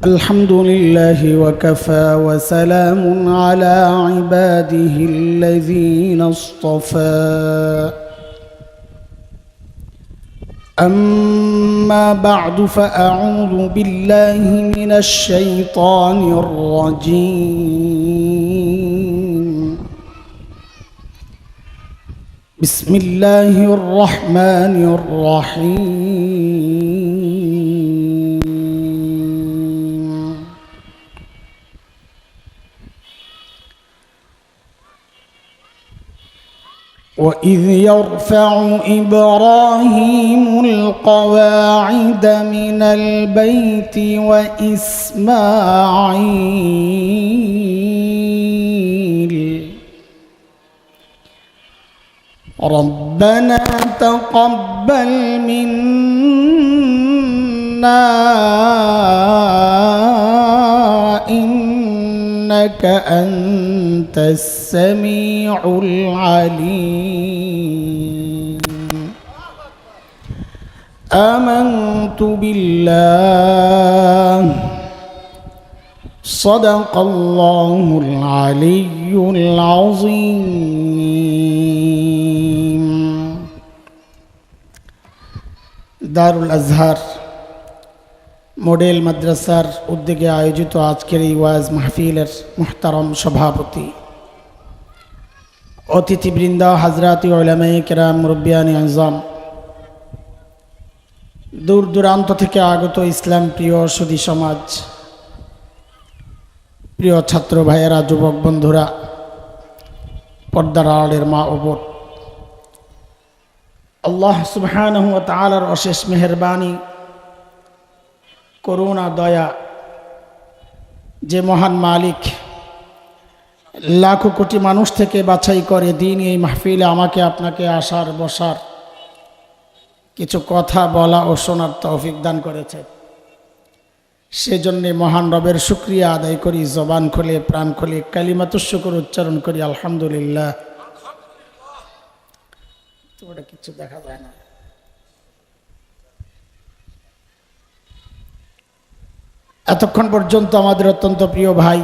الحمد لله وكفى وسلام على عباده الذين اصطفى أما بعد فأعوذ بالله من الشيطان الرجيم بسم الله الرحمن الرحيم وإذ يرفع إبراهيم القواعد من البيت وإسماعيل ربنا تقبل منا إنك أنت السميع العليم آمنت بالله صدق الله العلي العظيم দারুল আজহার model মাদ্রাসার উদ্যোগে আয়োজিত আজকের এই ওয়াজ মাহফিলের মুহতারম সভাপতি, অতিথিবৃন্দ, হাজরাতি উলামায়ে কেরাম, মুরব্বিয়ানে আযম, দূর দূরান্ত থেকে আগত ইসলাম প্রিয় সুধী সমাজ, প্রিয় ছাত্র ভাইয়েরা, যুবক বন্ধুরা, পর্দার আড়ালের মা ও বোন, আল্লাহ সুবহানাহু ওয়া তাআলার অশেষ মেহেরবানি, করুণা, দয়া, যে মহান মালিক লাখো কোটি মানুষ থেকে বাছাই করে দিন এই মাহফিলে আমাকে আপনাকে আসার বসার, কিছু কথা বলা ও শোনার তৌফিক দান করেছে। সেজন্যে মহান রবের শুকরিয়া আদায় করি, জবান খুলে প্রাণ খুলে কালিমাতুশ শুকর উচ্চারণ করি, আলহামদুলিল্লাহ। ওটা কিছু দেখা যায় না। এতক্ষণ পর্যন্ত আমাদের অত্যন্ত প্রিয় ভাই,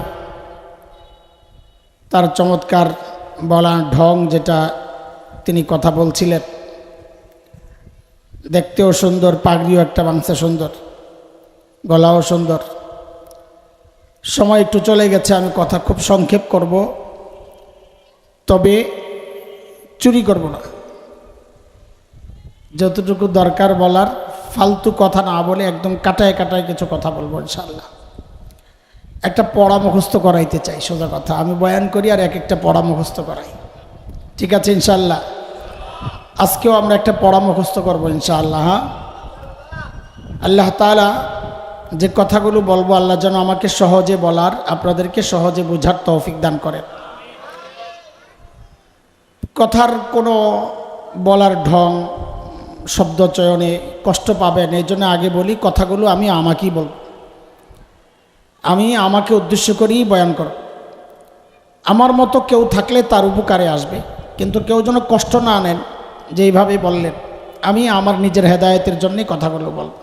তার চমৎকার বলার ঢং, যেটা তিনি কথা বলছিলেন, দেখতেও সুন্দর, পাগড়িও একটা বাংসে সুন্দর, গলাও সুন্দর। সময় একটু চলে গেছে, আমি কথা খুব সংক্ষেপ করব, তবে চুরি করব না। যতটুকু দরকার বলার, ফালতু কথা না বলে একদম কাটায় কাটায় কিছু কথা বলবো ইনশাআল্লাহ। একটা পড়া মুখস্থ করাইতে চাই, সোজা কথা। আমি বয়ান করি আর এক একটা পড়া মুখস্থ করাই, ঠিক আছে ইনশাআল্লাহ? আজকেও আমরা একটা পড়া মুখস্থ করবো ইনশাআল্লাহ। হ্যাঁ, আল্লাহ তাআলা যে কথাগুলো বলবো, আল্লাহ যেন আমাকে সহজে বলার, আপনাদেরকে সহজে বোঝার তৌফিক দান করেন। কথার কোনো বলার ঢং, শব্দ চয়নে কষ্ট পাবেন, এই জন্য আগে বলি কথাগুলো আমি আমাকেই বলব, আমি আমাকে উদ্দেশ্য করেই বয়ান করব। আমার মতো কেউ থাকলে তার উপকারে আসবে, কিন্তু কেউ যেন কষ্ট না নেন যে এইভাবে বললেন। আমি আমার নিজের হেদায়েতের জন্যই কথাগুলো বলব।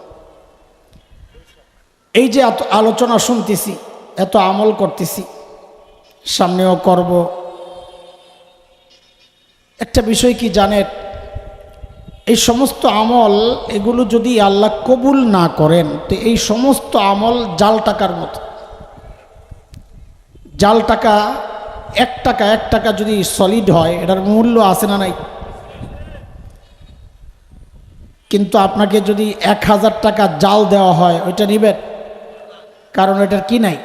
এই যে এত আলোচনা শুনতেছি, এত আমল করতেছি, সামনেও করব। একটা বিষয় কি জানেন, এই সমস্ত আমল, এগুলো যদি আল্লাহ কবুল না করেন, তো এই সমস্ত আমল জাল টাকার মতো। জাল টাকা, এক টাকা যদি সলিড হয়, এটার মূল্য আছে না নাই? কিন্তু আপনাকে যদি 1000 টাকা জাল দেওয়া হয়, ওইটা নিবেন? কারণ এটার কি নাই,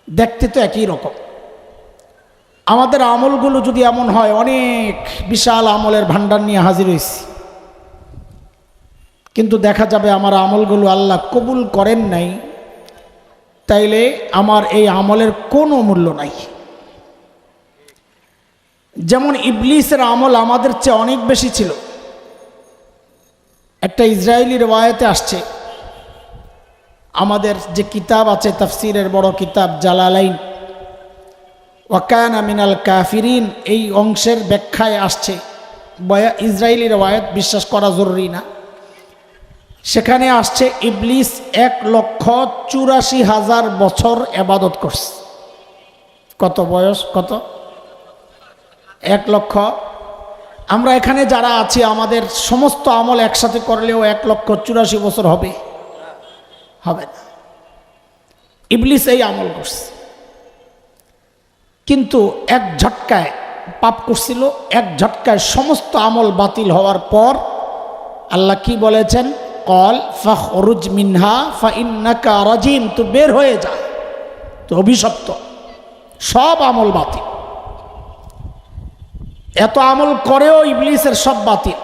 দেখতে তো একই রকম। আমাদের আমলগুলো যদি এমন হয়, অনেক বিশাল আমলের ভান্ডার নিয়ে হাজির হয়েছি, কিন্তু দেখা যাবে আমার আমলগুলো আল্লাহ কবুল করেন নাই, তাইলে আমার এই আমলের কোনো মূল্য নাই। যেমন ইবলিসের আমল আমাদের চেয়ে অনেক বেশি ছিল। একটা ইসরায়েলি রিওয়ায়াতে আসছে, আমাদের যে কিতাব আছে তাফসিরের বড় কিতাব জালালাইন, ওয়াকানা মিনাল কাফিরিন, এই অংশের ব্যাখ্যায় আসছে, ইসরায়েলি রিওয়ায়াত বিশ্বাস করা জরুরি না, সেখানে আসছে ইবলিস 1,84,000 বছর ইবাদত করছে। কত বয়স? কত? 1 লক্ষ। আমরা এখানে যারা আছি আমাদের সমস্ত আমল একসাথে করলেও 1,84,000 বছর হবে? হবে না। ইবলিস এই আমল করছে, কিন্তু এক ঝটকায় পাপ করছিল। এক ঝটকায় সমস্ত আমল বাতিল হওয়ার পর আল্লাহ কি বলেছেন? কল ফাখরুজ মিনহা ফাইন্নাকা রাজিম, তো বের হয়ে যা, তো অভিশপ্ত, সব আমল বাতিল। এত আমল করেও ইবলিসের সব বাতিল।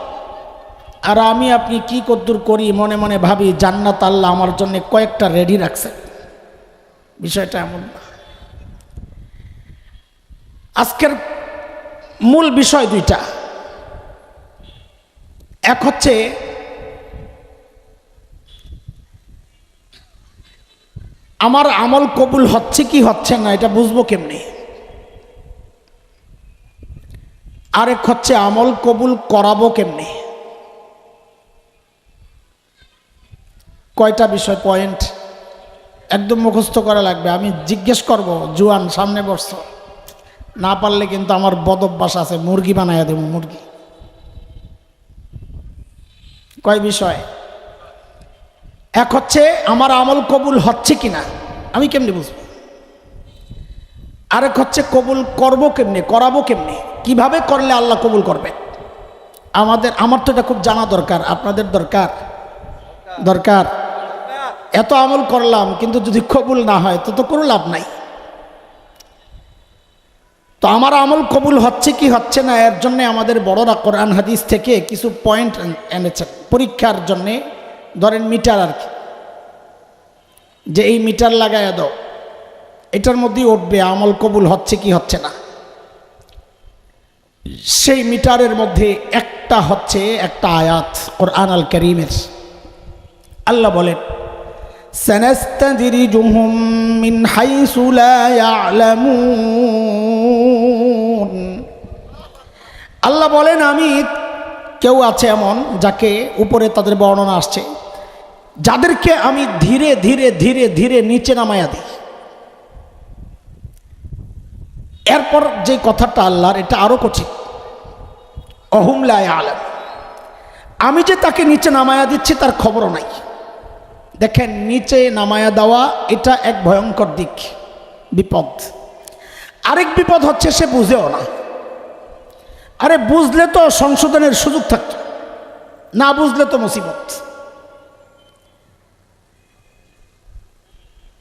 আর আমি আপনি কি কদ্দুর করি, মনে মনে ভাবি জান্নাত আল্লাহ আমার জন্য কয়েকটা রেডি রাখছেন। বিষয়টা এমন না। আজকের মূল বিষয় দুইটা। এক হচ্ছে আমার আমল কবুল হচ্ছে কি হচ্ছে না এটা বুঝবো কেমনি। আরেক হচ্ছে আমল কবুল করাবো কেমনি। কয়টা বিষয়, পয়েন্ট একদম মুখস্থ করা লাগবে। আমি জিজ্ঞেস করব, জুয়ান সামনে বসছো, না পারলে কিন্তু আমার বদ অভ্যাস আছে, মুরগি বানাইয়া দেব, মুরগি। কয় বিষয়? এক হচ্ছে আমার আমল কবুল হচ্ছে কিনা, আমি কেমনি বুঝবো। আরেক হচ্ছে কবুল করবো কেমনে, করাবো কেমনে, কিভাবে করলে আল্লাহ কবুল করবে। আমার তো এটা খুব জানা দরকার, আপনাদের দরকার দরকার। এত আমল করলাম কিন্তু যদি কবুল না হয় তো কোনো লাভ নাই। তো আমার আমল কবুল হচ্ছে কি হচ্ছে না, এর জন্য আমাদের বড়রা কোরআন হাদিস থেকে কিছু পয়েন্ট এনেছেন পরীক্ষার জন্যে। ধরেন মিটার আর কি, যে এই মিটার লাগাইয়া দাও, এটার মধ্যেই উঠবে আমল কবুল হচ্ছে কি হচ্ছে না। সেই মিটারের মধ্যে একটা হচ্ছে একটা আয়াত কোরআন আল কারীমের। আল্লাহ বলেন, সানাস্তাদরিজুহুম মিন হাইসু লা ইয়ালামুন। আল্লাহ বলেন, আমি, কেউ আছে এমন যাকে উপরে তাদের বর্ণনা আসছে, যাদেরকে আমি ধীরে ধীরে ধীরে ধীরে নিচে নামায়া দিই। এরপর যে কথাটা আল্লাহর, এটা আরো কঠিন। অহুম লা ইয়ালাম, আমি যে তাকে নিচে নামায়া দিচ্ছি তার খবরও নাই। দেখেন, নিচে নামায়া দেওয়া এটা এক ভয়ঙ্কর দিক, বিপদ। আরেক বিপদ হচ্ছে সে বুঝেও না। আরে বুঝলে তো সংশোধনের সুযোগ থাকতো, না বুঝলে তো মুসিবত।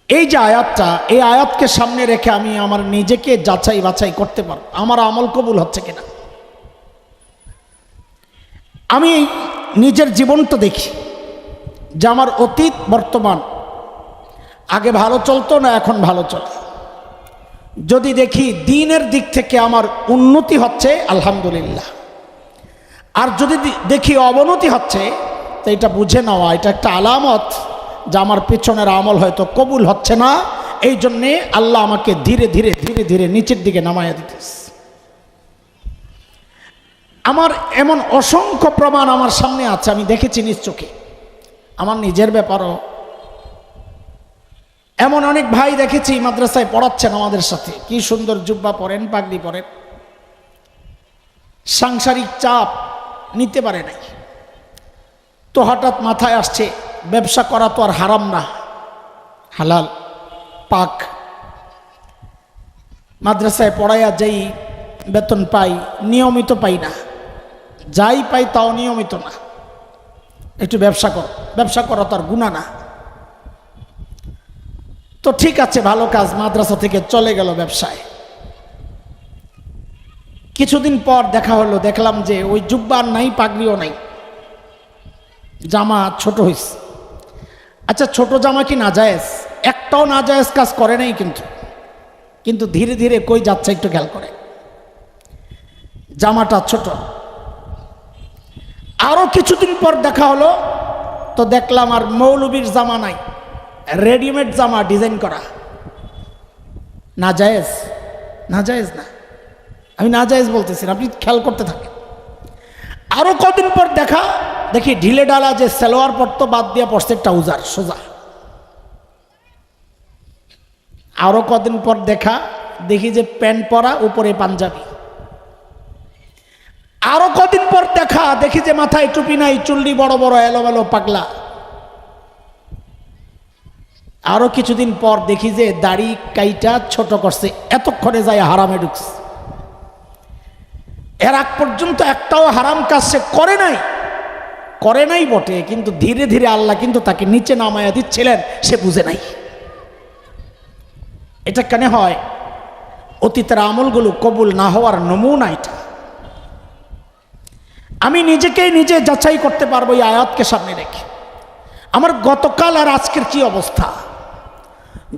এই যে আয়াতটা, এই আয়াতকে সামনে রেখে আমি আমার নিজেকে যাচাই বাছাই করতে পারব আমার আমল কবুল হচ্ছে কিনা। আমি নিজের জীবনটা দেখি যে আমার অতীত বর্তমান, আগে ভালো চলতো না এখন ভালো চলে। যদি দেখি দ্বীনের দিক থেকে আমার উন্নতি হচ্ছে, আলহামদুলিল্লাহ। আর যদি দেখি অবনতি হচ্ছে, তো এটা বুঝে নেওয়া এটা একটা আলামত যে আমার পেছনের আমল হয়তো কবুল হচ্ছে না। এই জন্যে আল্লাহ আমাকে ধীরে ধীরে ধীরে ধীরে নিচের দিকে নামাইয়া দিতেছে। আমার এমন অসংখ্য প্রমাণ আমার সামনে আছে, আমি দেখেছি নিজ চোখে। আমার নিজের ব্যাপারও এমন অনেক ভাই দেখেছি মাদ্রাসায় পড়াচ্ছেন আমাদের সাথে, কি সুন্দর জুব্বা পরেন, পাগড়ি পরেন, সাংসারিক চাপ নিতে পারে নাই। তো হঠাৎ মাথায় আসছে ব্যবসা করা তো আর হারাম না, হালাল পাক। মাদ্রাসায় পড়াইয়া যেই বেতন পাই, নিয়মিত পাই না, যাই পাই তাও নিয়মিত না। একটু ব্যবসা কর, ব্যবসা করা তো আর গুনাহ না। তো ঠিক আছে, ভালো কাজ, মাদ্রাসা থেকে চলে গেল ব্যবসায়। কিছুদিন পর দেখা হলো, দেখলাম যে ওই জুব্বা নাই, পাগড়িও নাই, জামা ছোট হয়েছে। আচ্ছা, ছোট জামা কি নাজায়েজ? একটাও নাজায়েজ কাজ করে নাই, কিন্তু ধীরে ধীরে কই যাচ্ছে একটু খেয়াল করে, জামাটা ছোট। আরো কিছুদিন পর দেখা হলো, তো দেখলাম আর মৌলবীর জামা নাই, রেডিমেড জামা ডিজাইন করা। নাজায়েজ? নাজায়েজ না, আমি নাজায়েজ বলতেছি না, আপনি খেয়াল করতে থাকেন। আরো কদিন পর দেখা দেখি ঢিলে ডালা যে সালোয়ার পরতো বাদ দিয়ে পড়ছে ট্রাউজার সোজা। আরো কদিন পর দেখি যে প্যান্ট পরা উপরে পাঞ্জাবি। আরো কদিন পর দেখি যে মাথায় টুপি নাই, চুল্লি বড় বড় এলোমেলো পাগলা। আরো কিছুদিন পর দেখি যে দাড়ি কাইটা ছোট করছে, এতক্ষণে যায় হারামে ঢুকছে। এর আগ পর্যন্ত একটাও হারাম কাজ সে করে নাই বটে, কিন্তু ধীরে ধীরে আল্লাহ কিন্তু তাকে নিচে নামায়া দিচ্ছিলেন, সে বুঝে নাই। এটা কেন হয়? অতীতের আমলগুলো কবুল না হওয়ার নমুনা এটা। আমি নিজেকেই নিজে যাচাই করতে পারবো এই আয়াতকে সামনে রেখে। আমার গতকাল আর আজকের কি অবস্থা?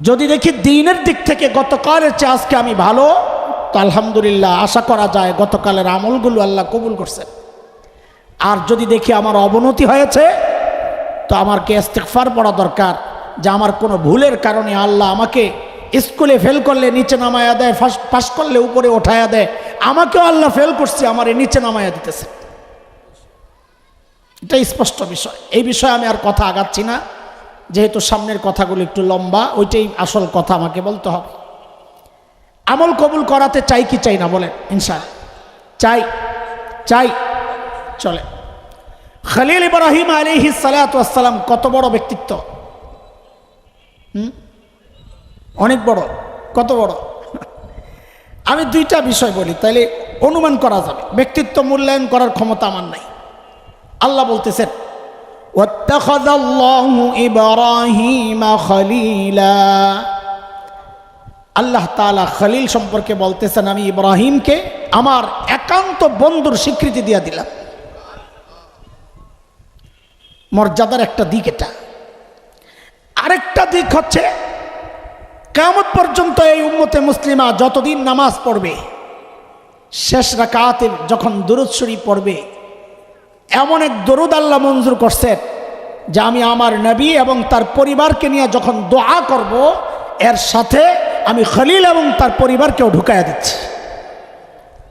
যদি দেখি দিনের দিক থেকে গতকালের চেয়ে আজকে আমি ভালো, তো আলহামদুলিল্লাহ, আশা করা যায় গতকালের আমলগুলো আল্লাহ কবুল করছেন। আর যদি দেখি আমার অবনতি হয়েছে, তো আমাকে ইস্তিগফার পড়া দরকার যে আমার কোনো ভুলের কারণে আল্লাহ আমাকে স্কুলে ফেল করলে নিচে নামায়া দেয়, পাস করলে উপরে ওঠায়া দেয়, আমাকেও আল্লাহ ফেল করছে, আমার নিচে নামায়া দিতেছে। এটা স্পষ্ট বিষয়। এই বিষয়ে আমি আর কথা আগাচ্ছি না, যেহেতু সামনের কথাগুলো একটু লম্বা, ওইটাই আসল কথা আমাকে বলতে হবে। আমল কবুল করাতে চাই কি চাই না বলেন? ইনশাআল্লাহ চাই। চলে, খলিল ইব্রাহিম আলাইহিস সালাতু ওয়াস সালাম কত বড় ব্যক্তিত্ব, অনেক বড়। কত বড়? আমি দুইটা বিষয় বলি, তাইলে অনুমান করা যাবে। ব্যক্তিত্ব মূল্যায়ন করার ক্ষমতা আমার নাই। আল্লাহ বলতেছেন, ওয়াত্তাখাযাল্লাহু ইব্রাহিমা খলিলা। আল্লাহ তাআলা খলিল সম্পর্কে বলতেছেন, আমি ইব্রাহিমকে আমার একান্ত বন্ধুর স্বীকৃতি দিয়া দিলাম। মর্যাদার একটা দিক এটা। আরেকটা দিক হচ্ছে, কিয়ামত পর্যন্ত এই উম্মতে মুসলিমা যতদিন নামাজ পড়বে, শেষ রাকাতে যখন দুরূদ শরীফ পড়বে, এমন এক দরুদ আল্লাহ মঞ্জুর করছেন যে আমি আমার নবী এবং তার পরিবারকে নিয়ে যখন দোয়া করব, এর সাথে আমি খলিল এবং তার পরিবারকেও ঢুকাইয়া দিচ্ছি।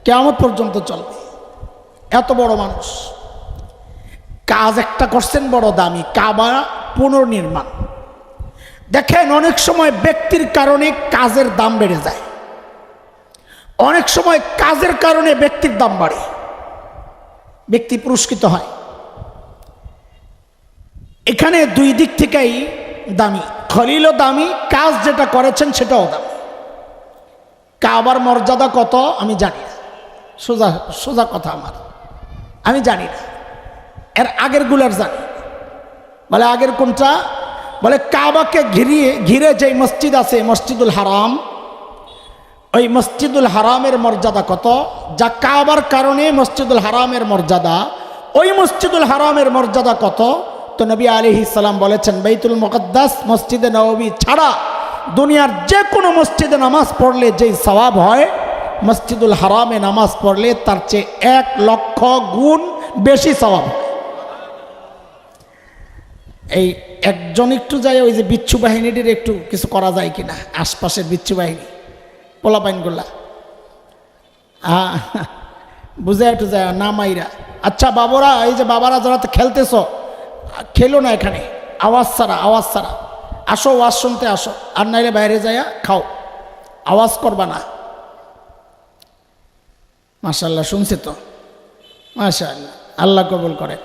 কিয়ামত পর্যন্ত চলবে। এত বড় মানুষ। কাজ একটা করছেন বড় দামি, কাবা পুনর্নির্মাণ। দেখেন, অনেক সময় ব্যক্তির কারণে কাজের দাম বেড়ে যায়, অনেক সময় কাজের কারণে ব্যক্তির দাম বাড়ে, ব্যক্তি পুরস্কৃত হয়। এখানে দুই দিক থেকেই দামি। খলিলও দামি, কাজ যেটা করেছেন সেটাও দামি। কাবার মর্যাদা কত আমি জানি না, সোজা কথা আমার, আমি জানি না। এর আগের গুলার জানি। বলে আগের কোনটা? বলে কাবাকে ঘিরে যে মসজিদ আছে, মসজিদুল হারাম, ওই মসজিদুল হারামের মর্যাদা কত, যা কাবার কারণে মসজিদুল হারামের মর্যাদা, ওই মসজিদুল হারামের মর্যাদা কত? তো নবী আলাইহিস সালাম বলেছেন, বাইতুল মুকদ্দাস মসজিদে নববী ছাড়া দুনিয়ার যে কোনো মসজিদে নামাজ পড়লে যেই সওয়াব হয়, মসজিদুল হারামে নামাজ পড়লে তার চেয়ে 1,00,000 গুণ বেশি সওয়াব। এই একজন একটু যায়, ওই যে বিচ্ছু বাহিনীটির একটু কিছু করা যায় কিনা, আশপাশের বিচ্ছু বাহিনী পোলাপাইনগুলা, বুঝে একটু যায় না মাইরা। আচ্ছা বাবরা, এই যে বাবারা যারা খেলতেছ, খেলো না এখানে, আওয়াজ ছাড়া, আসো ওয়াজ শুনতে আসো, আর নাইলে বাইরে যায়া খাও, আওয়াজ করবা না। মাশাআল্লাহ, শুনছি তো, মাশাআল্লাহ, আল্লাহ কবুল করে।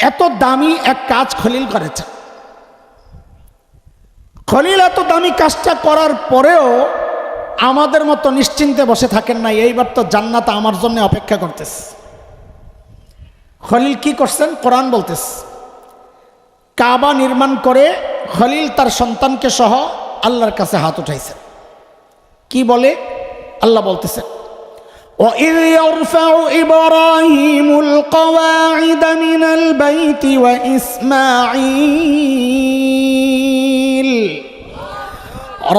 এত দামি এক কাজ খলিল করেছে। খলিল এত দামি কাজটা করার পরেও আমাদের মতো নিশ্চিন্তে বসে থাকেন না, এইবার তো জান্নাত আমার জন্য অপেক্ষা করতেছে। খলিল কি করছেন? কোরআন বলতেছে, কাবা নির্মাণ করে খলিল তার সন্তানকে সহ আল্লাহর কাছে হাত উঠাইছেন। কি বলে? আল্লাহ বলতেছেন, وَإِذْ يَرْفَعُ إِبْرَاهِيمُ الْقَوَاعِدَ مِنَ الْبَيْتِ وَإِسْمَاعِيلُ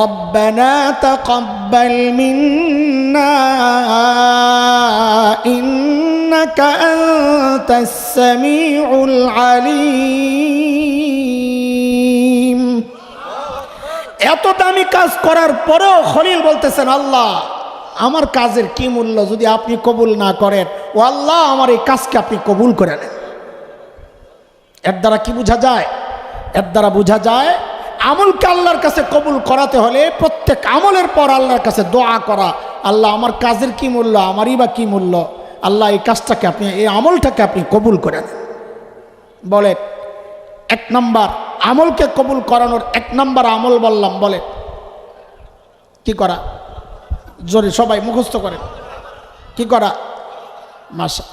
رَبَّنَا تَقَبَّلْ مِنَّا إِنَّكَ أَنْتَ السَّمِيعُ الْعَلِيمُ। এত দামি কাজ করার পরেও খলিল বলতেছেন, আল্লাহ আমার কাজের কি মূল্য যদি আপনি কবুল না করেন, ও আল্লাহ আমার এই কাজকে আপনি কবুল করে নেন। এর দ্বারা কি বোঝা যায়? এর দ্বারা বোঝা যায় আমলকে আল্লাহর কাছে কবুল করাতে হলে প্রত্যেক আমলের পর আল্লাহর কাছে দোয়া করা, আল্লাহ আমার কাজের কি মূল্য, আমারই বা কি মূল্য, আল্লাহ এই কাজটাকে আপনি, এই আমলটাকে আপনি কবুল করে নেন। বলে এক নাম্বার আমলকে কবুল করানোর এক নাম্বার আমল বললাম, বলে কি করা? জোরে সবাই মুখস্থ করেন, কি করা? মাশা।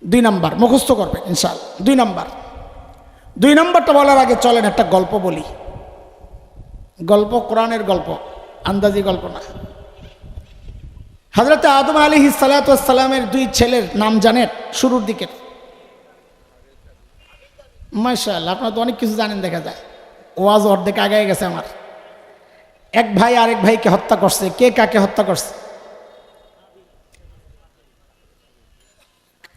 2 নাম্বার মুখস্থ করবেন ইনশাআল্লাহ। 2 নাম্বারটা বলার আগে চলেন একটা গল্প বলি। গল্প কোরআনের গল্প, আন্দাজি গল্প না। হযরত আদম আলাইহিস সালাতু ওয়াস সালামের 2 ছেলের নাম জানেন? শুরুর দিকের। মাশাআল্লাহ, আপনারা তো অনেক কিছু জানেন দেখা যায়। ওয়াজ অর্ধেক আগায় গেছে আমার। এক ভাই আরেক ভাইকে হত্যা করছে। কে কাকে হত্যা করছে?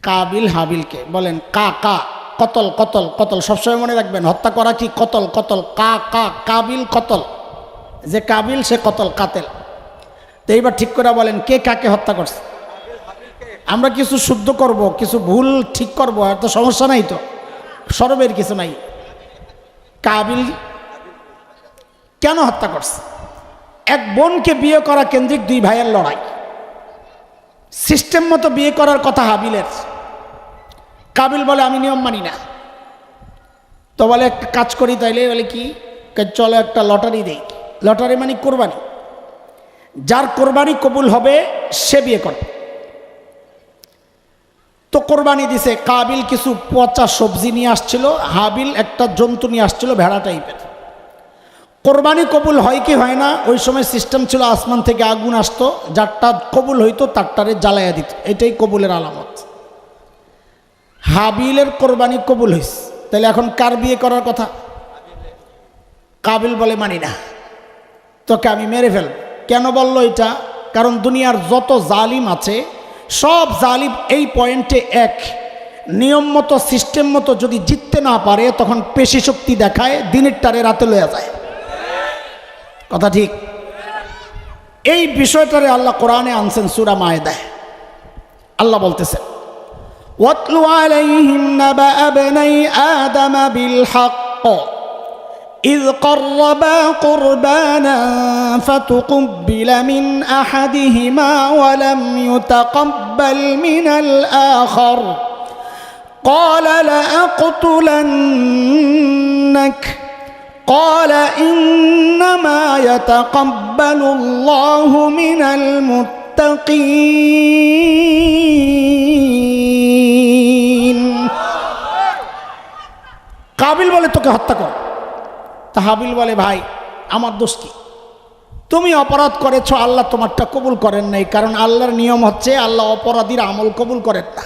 কাবিল হাবিলকে। বলেন কা কা, কতল কতল কতল, সবসময় মনে রাখবেন হত্যা করা কি? কতল কতল, কা কা, কাবিল কতল, যে কাবিল সে কতল কাতেল। তো এইবার ঠিক করে বলেন কে কাকে হত্যা করছে? আমরা কিছু শুদ্ধ করব, কিছু ভুল ঠিক করবো, আর তো সমস্যা নাই, তো সরবের কিছু নাই। কাবিল কেন হত্যা করছে? এক বোনকে বিয়ে করা কেন্দ্রিক 2 ভাইয়ের লড়াই। সিস্টেম মতো বিয়ে করার কথা হাবিলের। কাবিল বলে আমি নিয়ম মানি না। তো বলে একটা কাজ করি, তাইলে বলে কি, চলো একটা লটারি দেই। লটারি মানে কোরবানি, যার কোরবানি কবুল হবে সে বিয়ে করবে। তো কোরবানি দিছে। কাবিল কিছু পচা সবজি নিয়ে আসছিল, হাবিল একটা জন্তু নিয়ে আসছিল ভেড়া টাইপের। কোরবানি কবুল হয় কি হয় না, ওই সময় সিস্টেম ছিল আসমান থেকে আগুন আসতো, যারটা কবুল হইতো তারটারে জ্বালাইয়া দিত, এটাই কবুলের আলামত। হাবিলের কোরবানি কবুল হয়েছে, তাহলে এখন কার বিয়ে করার কথা? কাবিল বলে মানি না, তোকে আমি মেরে ফেলব। কেন বললো এটা? কারণ দুনিয়ার যত জালিম আছে সব জালিম এই পয়েন্টে এক, নিয়ম মতো সিস্টেম মতো যদি জিততে না পারে তখন পেশি শক্তি দেখায়, দিনের টারে রাতে লইয়া যায়। কথা ঠিক? এই বিষয়টারে আল্লাহ কোরআনে আনছেন সূরা মায়েদায়। আল্লাহ বলতেছেন, ওয়াতলু আলাইহিম নাবা আবনাই আদম বিল হক إذ قربا قربانا فتقبل من أحدهما ولم يتقبل من الآخر قال لأقتلنك قال إنما يتقبل الله من المتقين। কাবিল বলে তোকে হত্যা কর। তা হাবিল বলে ভাই আমার দোষ কি? তুমি অপরাধ করেছো, আল্লাহ তোমারটা কবুল করেন নাই। কারণ আল্লাহর নিয়ম হচ্ছে আল্লাহ অপরাধীর আমল কবুল করেন না।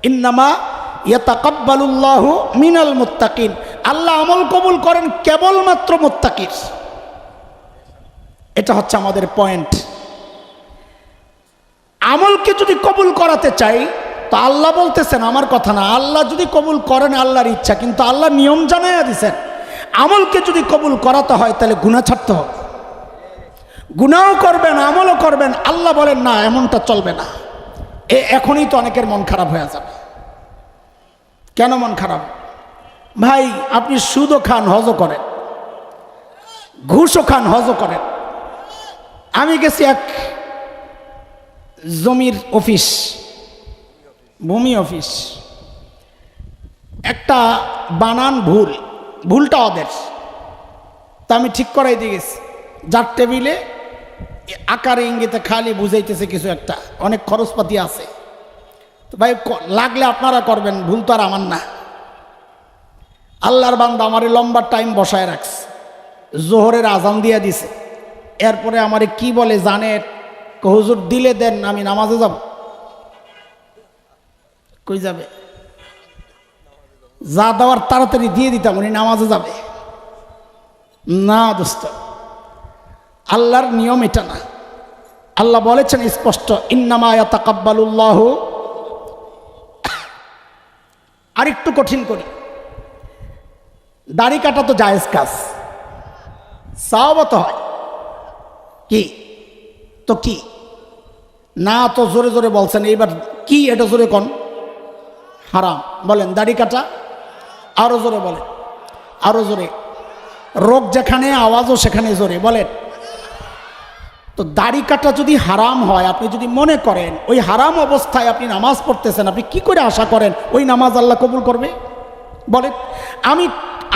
ইন্নামা ইয়াতাকাব্বালুল্লাহু মিনাল মুত্তাকিন, আল্লাহ আমল কবুল করেন কেবলমাত্র মুত্তাকির। এটা হচ্ছে আমাদের পয়েন্ট। আমলকে যদি কবুল করাতে চাই তো আল্লাহ বলতেছেন, আমার কথা না, আল্লাহ যদি কবুল করেন আল্লাহর ইচ্ছা, কিন্তু আল্লাহ নিয়ম জানাইয়া দিছেন আমলকে যদি কবুল করাতে হয় তাহলে গুনাহ ছাড়তে হবে। গুনাহও করবেন আমলও করবেন, আল্লাহ বলেন না এমনটা চলবে না। এখনই তো অনেকের মন খারাপ হয়ে যাবে। কেন মন খারাপ? ভাই আপনি সুদও খান হজও করেন, ঘুষও খান হজও করেন। আমি গেছি এক জমির অফিস, ভূমি অফিস, একটা বানান ভুলটা ওদের, তা আমি ঠিক করাই দিয়ে গেছি। যার টেবিলে আকারে ইঙ্গিতে খালি বুঝাইতেছে কিছু একটা, অনেক খরচপাতি আছে। তো ভাই লাগলে আপনারা করবেন, ভুল তো আর আমার না। আল্লাহর বান্দা আমারে লম্বা টাইম বসায় রাখছে, জোহরের আজান দিয়া দিছে। এরপরে আমারে কি বলে জানে, হুজুর দিলে দেন, আমি নামাজে যাব। কই যাবে? যা দেওয়ার তাড়াতাড়ি দিয়ে দিতাম, উনি নামাজে যাবে না। দোস্ত আল্লাহর নিয়ম এটা না। আল্লাহ বলেছেন স্পষ্ট, ইন্নামা ইয়াতাকাব্বালুল্লাহু। আরেকটু কঠিন করি, দাড়ি কাটা তো জায়েজ কাজ, সওয়াবও তো হয়। কি তো কি না, তো জোরে জোরে বলছেন, এইবার কি এটা জোরে কোন? হারাম। বলেন দাড়ি কাটা, আরো জোরে বলেন, আরো জোরে। রোগ যেখানে আওয়াজও সেখানে জোরে বলেন। তো দাড়ি কাটা যদি হারাম হয়, আপনি যদি মনে করেন ওই হারাম অবস্থায় আপনি নামাজ পড়তেছেন, আপনি কি করে আশা করেন ওই নামাজ আল্লাহ কবুল করবে? বলেন। আমি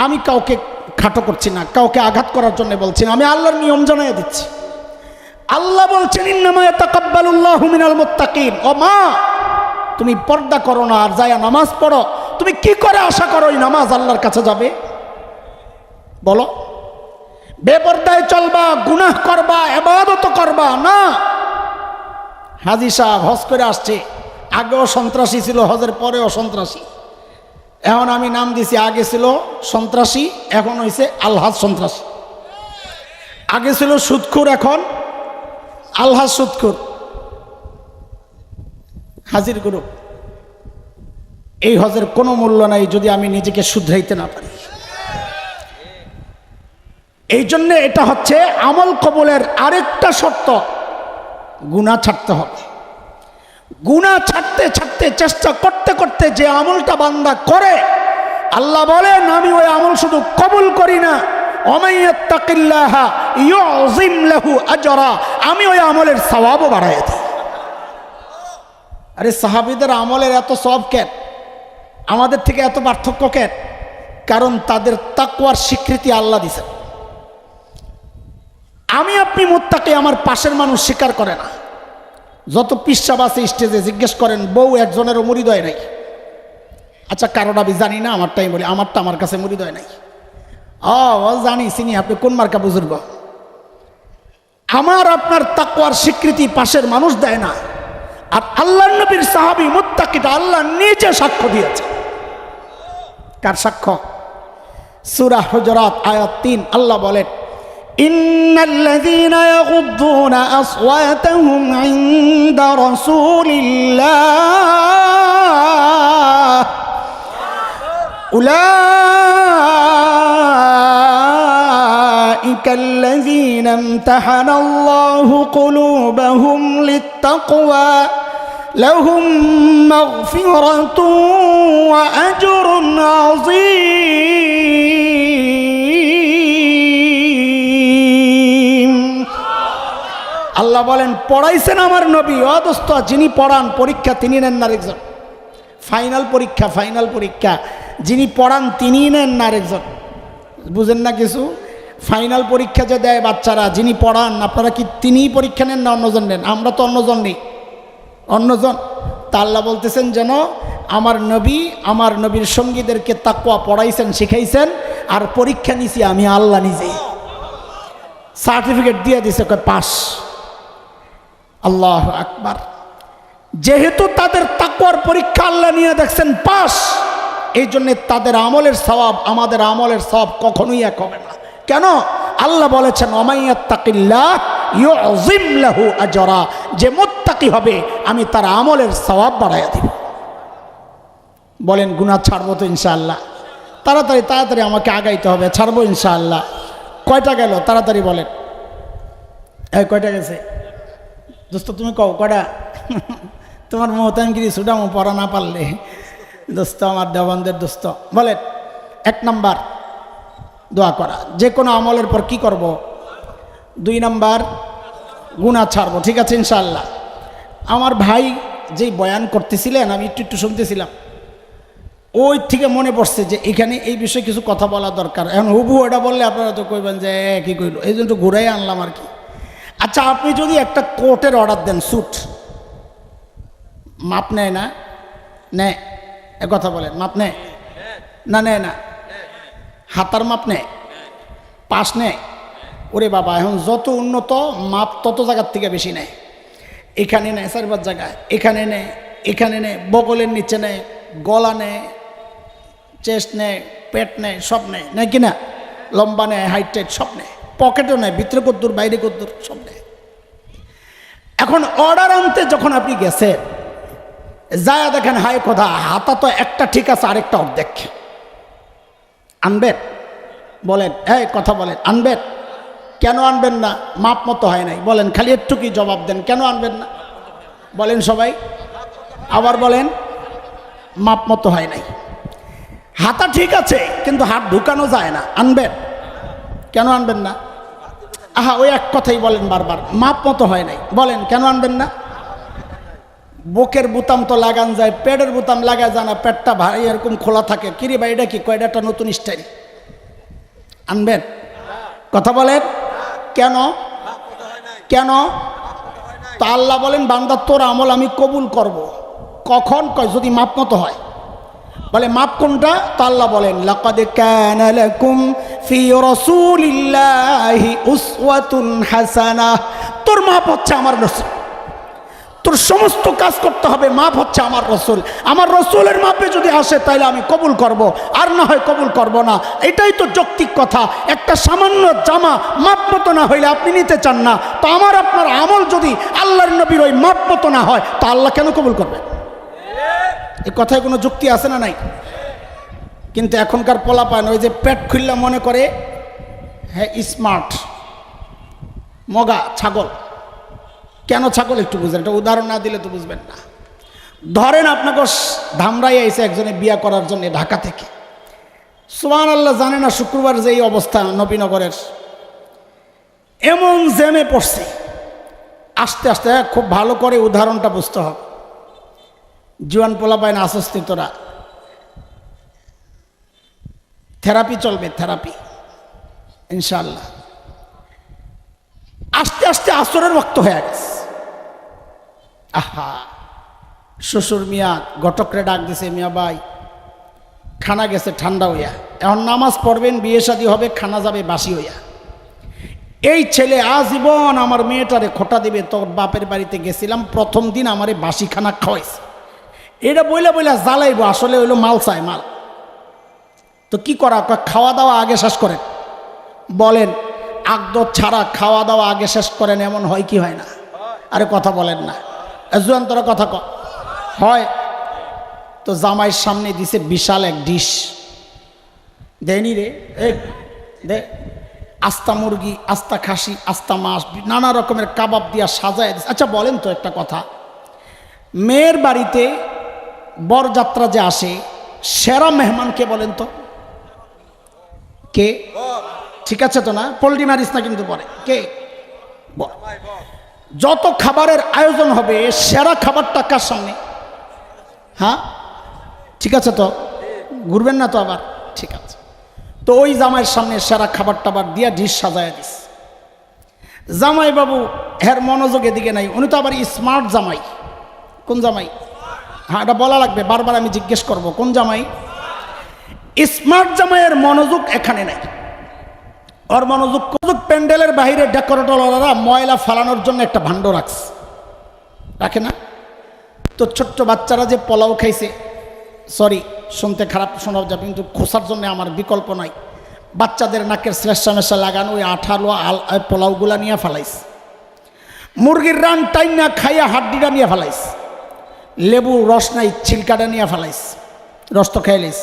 আমি কাউকে খাটো করছি না, কাউকে আঘাত করার জন্য বলছি না, আমি আল্লাহর নিয়ম জানাই দিচ্ছি। আল্লাহ বলছেন ইন্নামা ইয়াতাকাব্বালুল্লাহু মিনাল মুত্তাকিন। ও মা, তুমি পর্দা করো না আর যায়া নামাজ পড়ো, তুমি কি করে আশা করো ওই নামাজ আল্লাহর কাছে যাবে? বলো। বেপরদায় চলবা, গুনাহ করবা, ইবাদত করবা না। হাজী সাহেব হজ করে আসছে, আগেও সন্ত্রাসী ছিল, হজের পরেও সন্ত্রাসী। এখন আমি নাম দিছি, আগে ছিল সন্ত্রাসী, এখন হয়েছে আলহাজ সন্ত্রাসী। আগে ছিল সুদখোর, এখন আলহাজ সুদখোর। হাজির গুরু, এই হজের কোনো মূল্য নাই যদি আমি নিজেকে শুধরাইতে না পারি। এই জন্য এটা হচ্ছে আমল কবুলের আরেকটা শর্ত, গুনাহ ছাড়তে হবে। গুনাহ ছাড়তে ছাড়তে চেষ্টা করতে করতে যে আমলটা বান্দা করে, আল্লাহ বলেন আমি ওই আমল শুধু কবুল করি না, ওমাইয়াত্তাকিল্লাহা ইউযিম লাহু আজরা, আমি ওই আমলের সওয়াবও বাড়ায় দিই। আরে সাহাবীদের আমলের এত সওয়াব কেন? আমাদের থেকে এত পার্থক্য কেন? কারণ তাদের তাকওয়ার স্বীকৃতি আল্লাহ দিয়েছেন। আমি আপনি মুত্তাকি, আমার পাশের মানুষ স্বীকার করে না। যত পিসাব আছে স্টেজে জিজ্ঞেস করেন, বউ একজনেরও মুরিদ হয় নাই। আচ্ছা কারোটা আমি জানি না, আমারটাই বলি, আমারটা আমার কাছে মুরিদ হয় নাই। ও জানি চিনি, আপনি কোন মার্কা বুজুর্গ? আমার আপনার তাকওয়ার স্বীকৃতি পাশের মানুষ দেয় না। আর আল্লাহর নবীর সাহাবী মুত্তাকিটা আল্লাহ নিজে সাক্ষ্য দিয়েছে। কার সাক্ষ্য? সূরা হুজুরাত আয়াত 3 আল্লাহ বলেন ইন্নাল্লাযীনা ইয়াগুদ্দুনা আসওয়াতাহুম ইনদা রাসূলিল্লাহ উলাইকাল্লাযীনা ইমতাহানাল্লাহু কুলুবাহুম লিত্তাকওয়া লাহুম মাগফিরাতুন ওয়া আজরুন আযীম। আল্লাহ বলেন পড়াইছেন আমার নবী। ও দোস্ত, যিনি পড়ান পরীক্ষা তিনি নেন না আরেকজন। ফাইনাল পরীক্ষা, ফাইনাল পরীক্ষা যিনি পড়ান তিনি নেন না আরেকজন। বুঝেন না কিছু? ফাইনাল পরীক্ষা যে দেয় বাচ্চারা, যিনি পড়ান আপনারা কি তিনিই পরীক্ষা নেন না অন্যজন নেন? আমরা তো অন্যজন নেই, অন্যজন। তা আল্লাহ বলতেছেন যেন আমার নবী, আমার নবীর সঙ্গীদেরকে তাকওয়া পড়াইছেন, শিখাইছেন, আর পরীক্ষা নিছি আমি আল্লাহ নিজেই। সার্টিফিকেট দিয়ে দিছে, পাস। আল্লাহু আকবার। যেহেতু তাদের তাকওয়ার পরীক্ষা আল্লাহ নিয়ে দেখছেন পাস, এই জন্য তাদের আমলের সওয়াব আমাদের আমলের সওয়াব কখনোই এক হবে না। কেন? আল্লাহ বলেছেন ওমাইয়াত্তাকিল্লাহ ইউযিম লাহু আজরা, যে মুত্তাকি হবে আমি তার আমলের সওয়াব বাড়াইয়া দিব। বলেন গুনাহ ছাড়বো তো ইনশাআল্লাহ? তাড়াতাড়ি তাড়াতাড়ি আমাকে আগাইতে হবে, ছাড়বো ইনশাআল্লাহ। কয়টা গেল তাড়াতাড়ি বলেন। এই কয়টা গেছে দোস্ত? তুমি কও কয়টা? তোমার মোহতানগিরি সুডামো পড়া না পারলে দোস্ত, আমার দেওবন্দের দোস্ত। বলেন 1 নাম্বার দোয়া করা, যে কোনো আমলের পর কি করব? 2 নাম্বার গুনাহ ছাড়বো। ঠিক আছে ইনশাআল্লাহ। আমার ভাই যেই বয়ান করতেছিলেন আমি একটু একটু শুনতেছিলাম, ওই থেকে মনে পড়ছে যে এখানে এই বিষয়ে কিছু কথা বলা দরকার। এখন হুবু এটা বললে আপনারা তো কইবেন যে কি কইল, এই জন্য ঘুরাই আনলাম আর কি। আচ্ছা আপনি যদি একটা কোটের অর্ডার দেন, স্যুট মাপ নেয় না? নেয়? এ কথা বলেন, মাপ নেয় না? নেয় না? হাতার মাপ নেয়, পাশ নেয়? ওরে বাবা, এখন যত উন্নত মাপ তত জায়গার থেকে বেশি নেয়। এখানে নেয় 4-5 জায়গায়, এখানে নেয়, এখানে নেয়, বগলের নিচে নেয়, গলা নেয়, চেস্ট নেয়, পেট নেয়, সব নেয়, নেয় কিনা? লম্বা নেয়, হাইট টাইট সব নেয়, পকেটও নেয়, ভিতরে কদ্দুর বাইরে কদ্দুর সব নেয়। এখন অর্ডার আনতে যখন আপনি গেছেন, যায় দেখেন হাই কথা, হাতা তো একটা ঠিক আছে, আরেকটা অর্ধেক। আনবেন? বলেন, এই কথা বলেন, আনবেন? কেন আনবেন না? মাপ মতো হয় নাই। বলেন, খালি একটু কি জবাব দেন, কেন আনবেন না? বলেন সবাই, আবার বলেন। মাপ মতো হয় নাই। হাতা ঠিক আছে, কিন্তু হাত ঢুকানো যায় না, আনবেন? কেন আনবেন না? আহা, ওই এক কথাই বলেন বারবার, মাপ মতো হয় নাই। বলেন, কেন আনবেন না? বুকের বুতাম তো লাগান যায়, পেটের বুতাম লাগা যায় না, পেটটা ভাই এরকম খোলা থাকে। কিরে ভাই, এটা কি? কয়টা একটা নতুন স্টাইল। আনবেন? কথা বলেন, কেন? কেন? তো আল্লাহ বলেন, বান্দা তোর আমল আমি কবুল করব। কখন? কয় যদি মাপ মতো হয়। বলে মাপ কোনটা? তো আল্লাহ বলেন, লাকাদ কানা লাকুম ফি রাসূলিল্লাহি উসওয়াতুন হাসানাহ। তোর মাপ হচ্ছে আমার রাসূল। তোর সমস্ত কাজ করতে হবে, মাপ হচ্ছে আমার রাসূল। আমার রাসূলের মাপে যদি আসে তাহলে আমি কবুল করব, আর না হয় কবুল করব না। এটাই তো যৌক্তিক কথা। একটা সামান্য জামা মাপ মতো না হইলে আপনি নিতে চান না, তো আমার আপনার আমল যদি আল্লাহর নবীর ওই মাপ মতো না হয়, তো আল্লাহ কেন কবুল করবে? এই কথায় কোনো যুক্তি আছে না নাই? কিন্তু এখনকার পোলাপান ওই যে পেট খুললে মনে করে হ্যাঁ স্মার্ট, মগা ছাগল। কেন ছাগল একটু বুঝেন, একটা উদাহরণ না দিলে তো বুঝবেন না। ধরেন আপনাকে ধামরাই আইসে একজনে বিয়া করার জন্য ঢাকা থেকে, সুবহানাল্লাহ, জানে না শুক্রবার যে এই অবস্থা নবীনগরের, এমন জ্যামে পড়ছে। আস্তে আস্তে খুব ভালো করে উদাহরণটা বুঝতে হবে। জুয়ান পোলাপাইন আসস্তি, তোরা থেরাপি চলবে, থেরাপি ইনশাআল্লাহ। আস্তে আস্তে আসরের রক্ত হয়ে গেছে। আহা, শ্বশুর মিয়া ঘটকরে ডাক দিছে, মিয়া ভাই খানা গেছে ঠান্ডা হইয়া, এখন নামাজ পড়বেন, বিয়ে শাদী হবে, খানা যাবে বাসি হইয়া। এই ছেলে আজীবন আমার মেয়েটারে খোটা দিবে। তোর বাপের বাড়িতে গেছিলাম, প্রথম দিন আমারে বাসি খানা খাওয়াইছে। এটা বইলা বইলা জ্বালাইব, আসলে হইলো মাল চাই মাল। তো কি করা? খাওয়া দাওয়া আগে শেষ করেন। বলেন, আগদর ছাড়া খাওয়া দাওয়া আগে শেষ করেন, এমন হয় কি হয় না? আরে কথা বলেন না, জুয়ান তোরা কথা হয়। তো জামাইয়ের সামনে দিছে বিশাল এক ডিশ, দেয়নি রে, দে আস্তা মুরগি, আস্তা খাসি, আস্তা মাছ, নানা রকমের কাবাব দিয়া সাজায় দিছে। আচ্ছা বলেন তো একটা কথা, মেয়ের বাড়িতে বরযাত্রা যে আসে, সেরা মেহমান কে বলেন তো? কে? ঠিক আছে তো না? পোল্ট্রি মারিস না কিন্তু পরে। কে? যত খাবারের আয়োজন হবে, সেরা খাবারটা কার সামনে? হ্যাঁ, ঠিক আছে তো, ঘুরবেন না তো আবার? ঠিক আছে। তো ওই জামাইয়ের সামনে সেরা খাবার টাবার দিয়া ডিশ সাজায় দিস। জামাই বাবু এর মনোযোগ এদিকে নাই, উনি তো আবার স্মার্ট জামাই। কোন জামাই? হ্যাঁ, এটা বলা লাগবে, বারবার আমি জিজ্ঞেস করব, কোন জামাই? স্মার্ট জামাইয়ের মনোযোগ এখানে নাই। ওর মনোযোগ প্যান্ডেলের বাইরে ডেকোরেটররা ময়লা ফালানোর জন্য একটা ভাণ্ড রাখছে, রাখে না? তো ছোট্ট বাচ্চারা যে পোলাও খাইছে, সরি শুনতে খারাপ শোনা যাবে, কিন্তু খোসার জন্য আমার বিকল্প নাই। বাচ্চাদের নাকের শ্লেষা মেশা লাগানো ওই আঠালো পোলাওগুলা নিয়ে ফেলাইছে। মুরগির রান টাইনা খাইয়া হাড্ডিটা নিয়ে ফেলাইছে। লেবু রস নাই, ছিলকাটা নিয়ে ফেলাইছে, রস তো খাইলিস।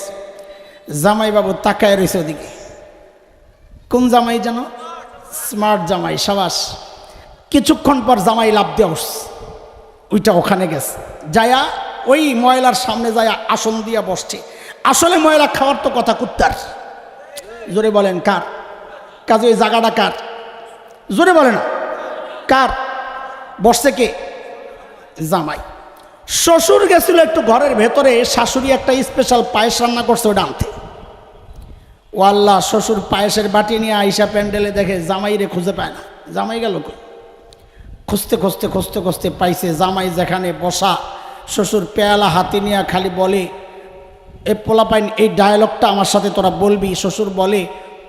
জামাইবাবু তাকায় রয়েছে ওদিকে। কোন জামাই যেন? স্মার্ট জামাই, সাবাস। কিছুক্ষণ পর জামাই লাভ দিয়ে উঠছে, ওইটা ওখানে গেছে, যায়া ওই ময়লার সামনে যায়া আসন দিয়া বসছে। আসলে ময়লা খাওয়ার তো কথা কুত্তার। জোরে বলেন কার? কাজে ওই জায়গাটা কার? জোরে বলে না কার? বসছে কে? জামাই। শ্বশুর গেছিল একটু ঘরের ভেতরে, শাশুড়ি একটা স্পেশাল পায়েস রান্না করছে, ওটা আনতে। ও আল্লাহ, শ্বশুর পায়েসের বাটি নিয়ে আইসা প্যান্ডেলে দেখে জামাইরে খুঁজে পায় না। জামাই গেল কই? খুঁজতে খুঁজতে খুঁজতে খুঁজতে পাইছে জামাই যেখানে বসা। শ্বশুর পেয়ালা হাতে নিয়ে খালি বলে, এ পোলাপাইন এই ডায়লগটা আমার সাথে তোরা বলবি। শ্বশুর বলে,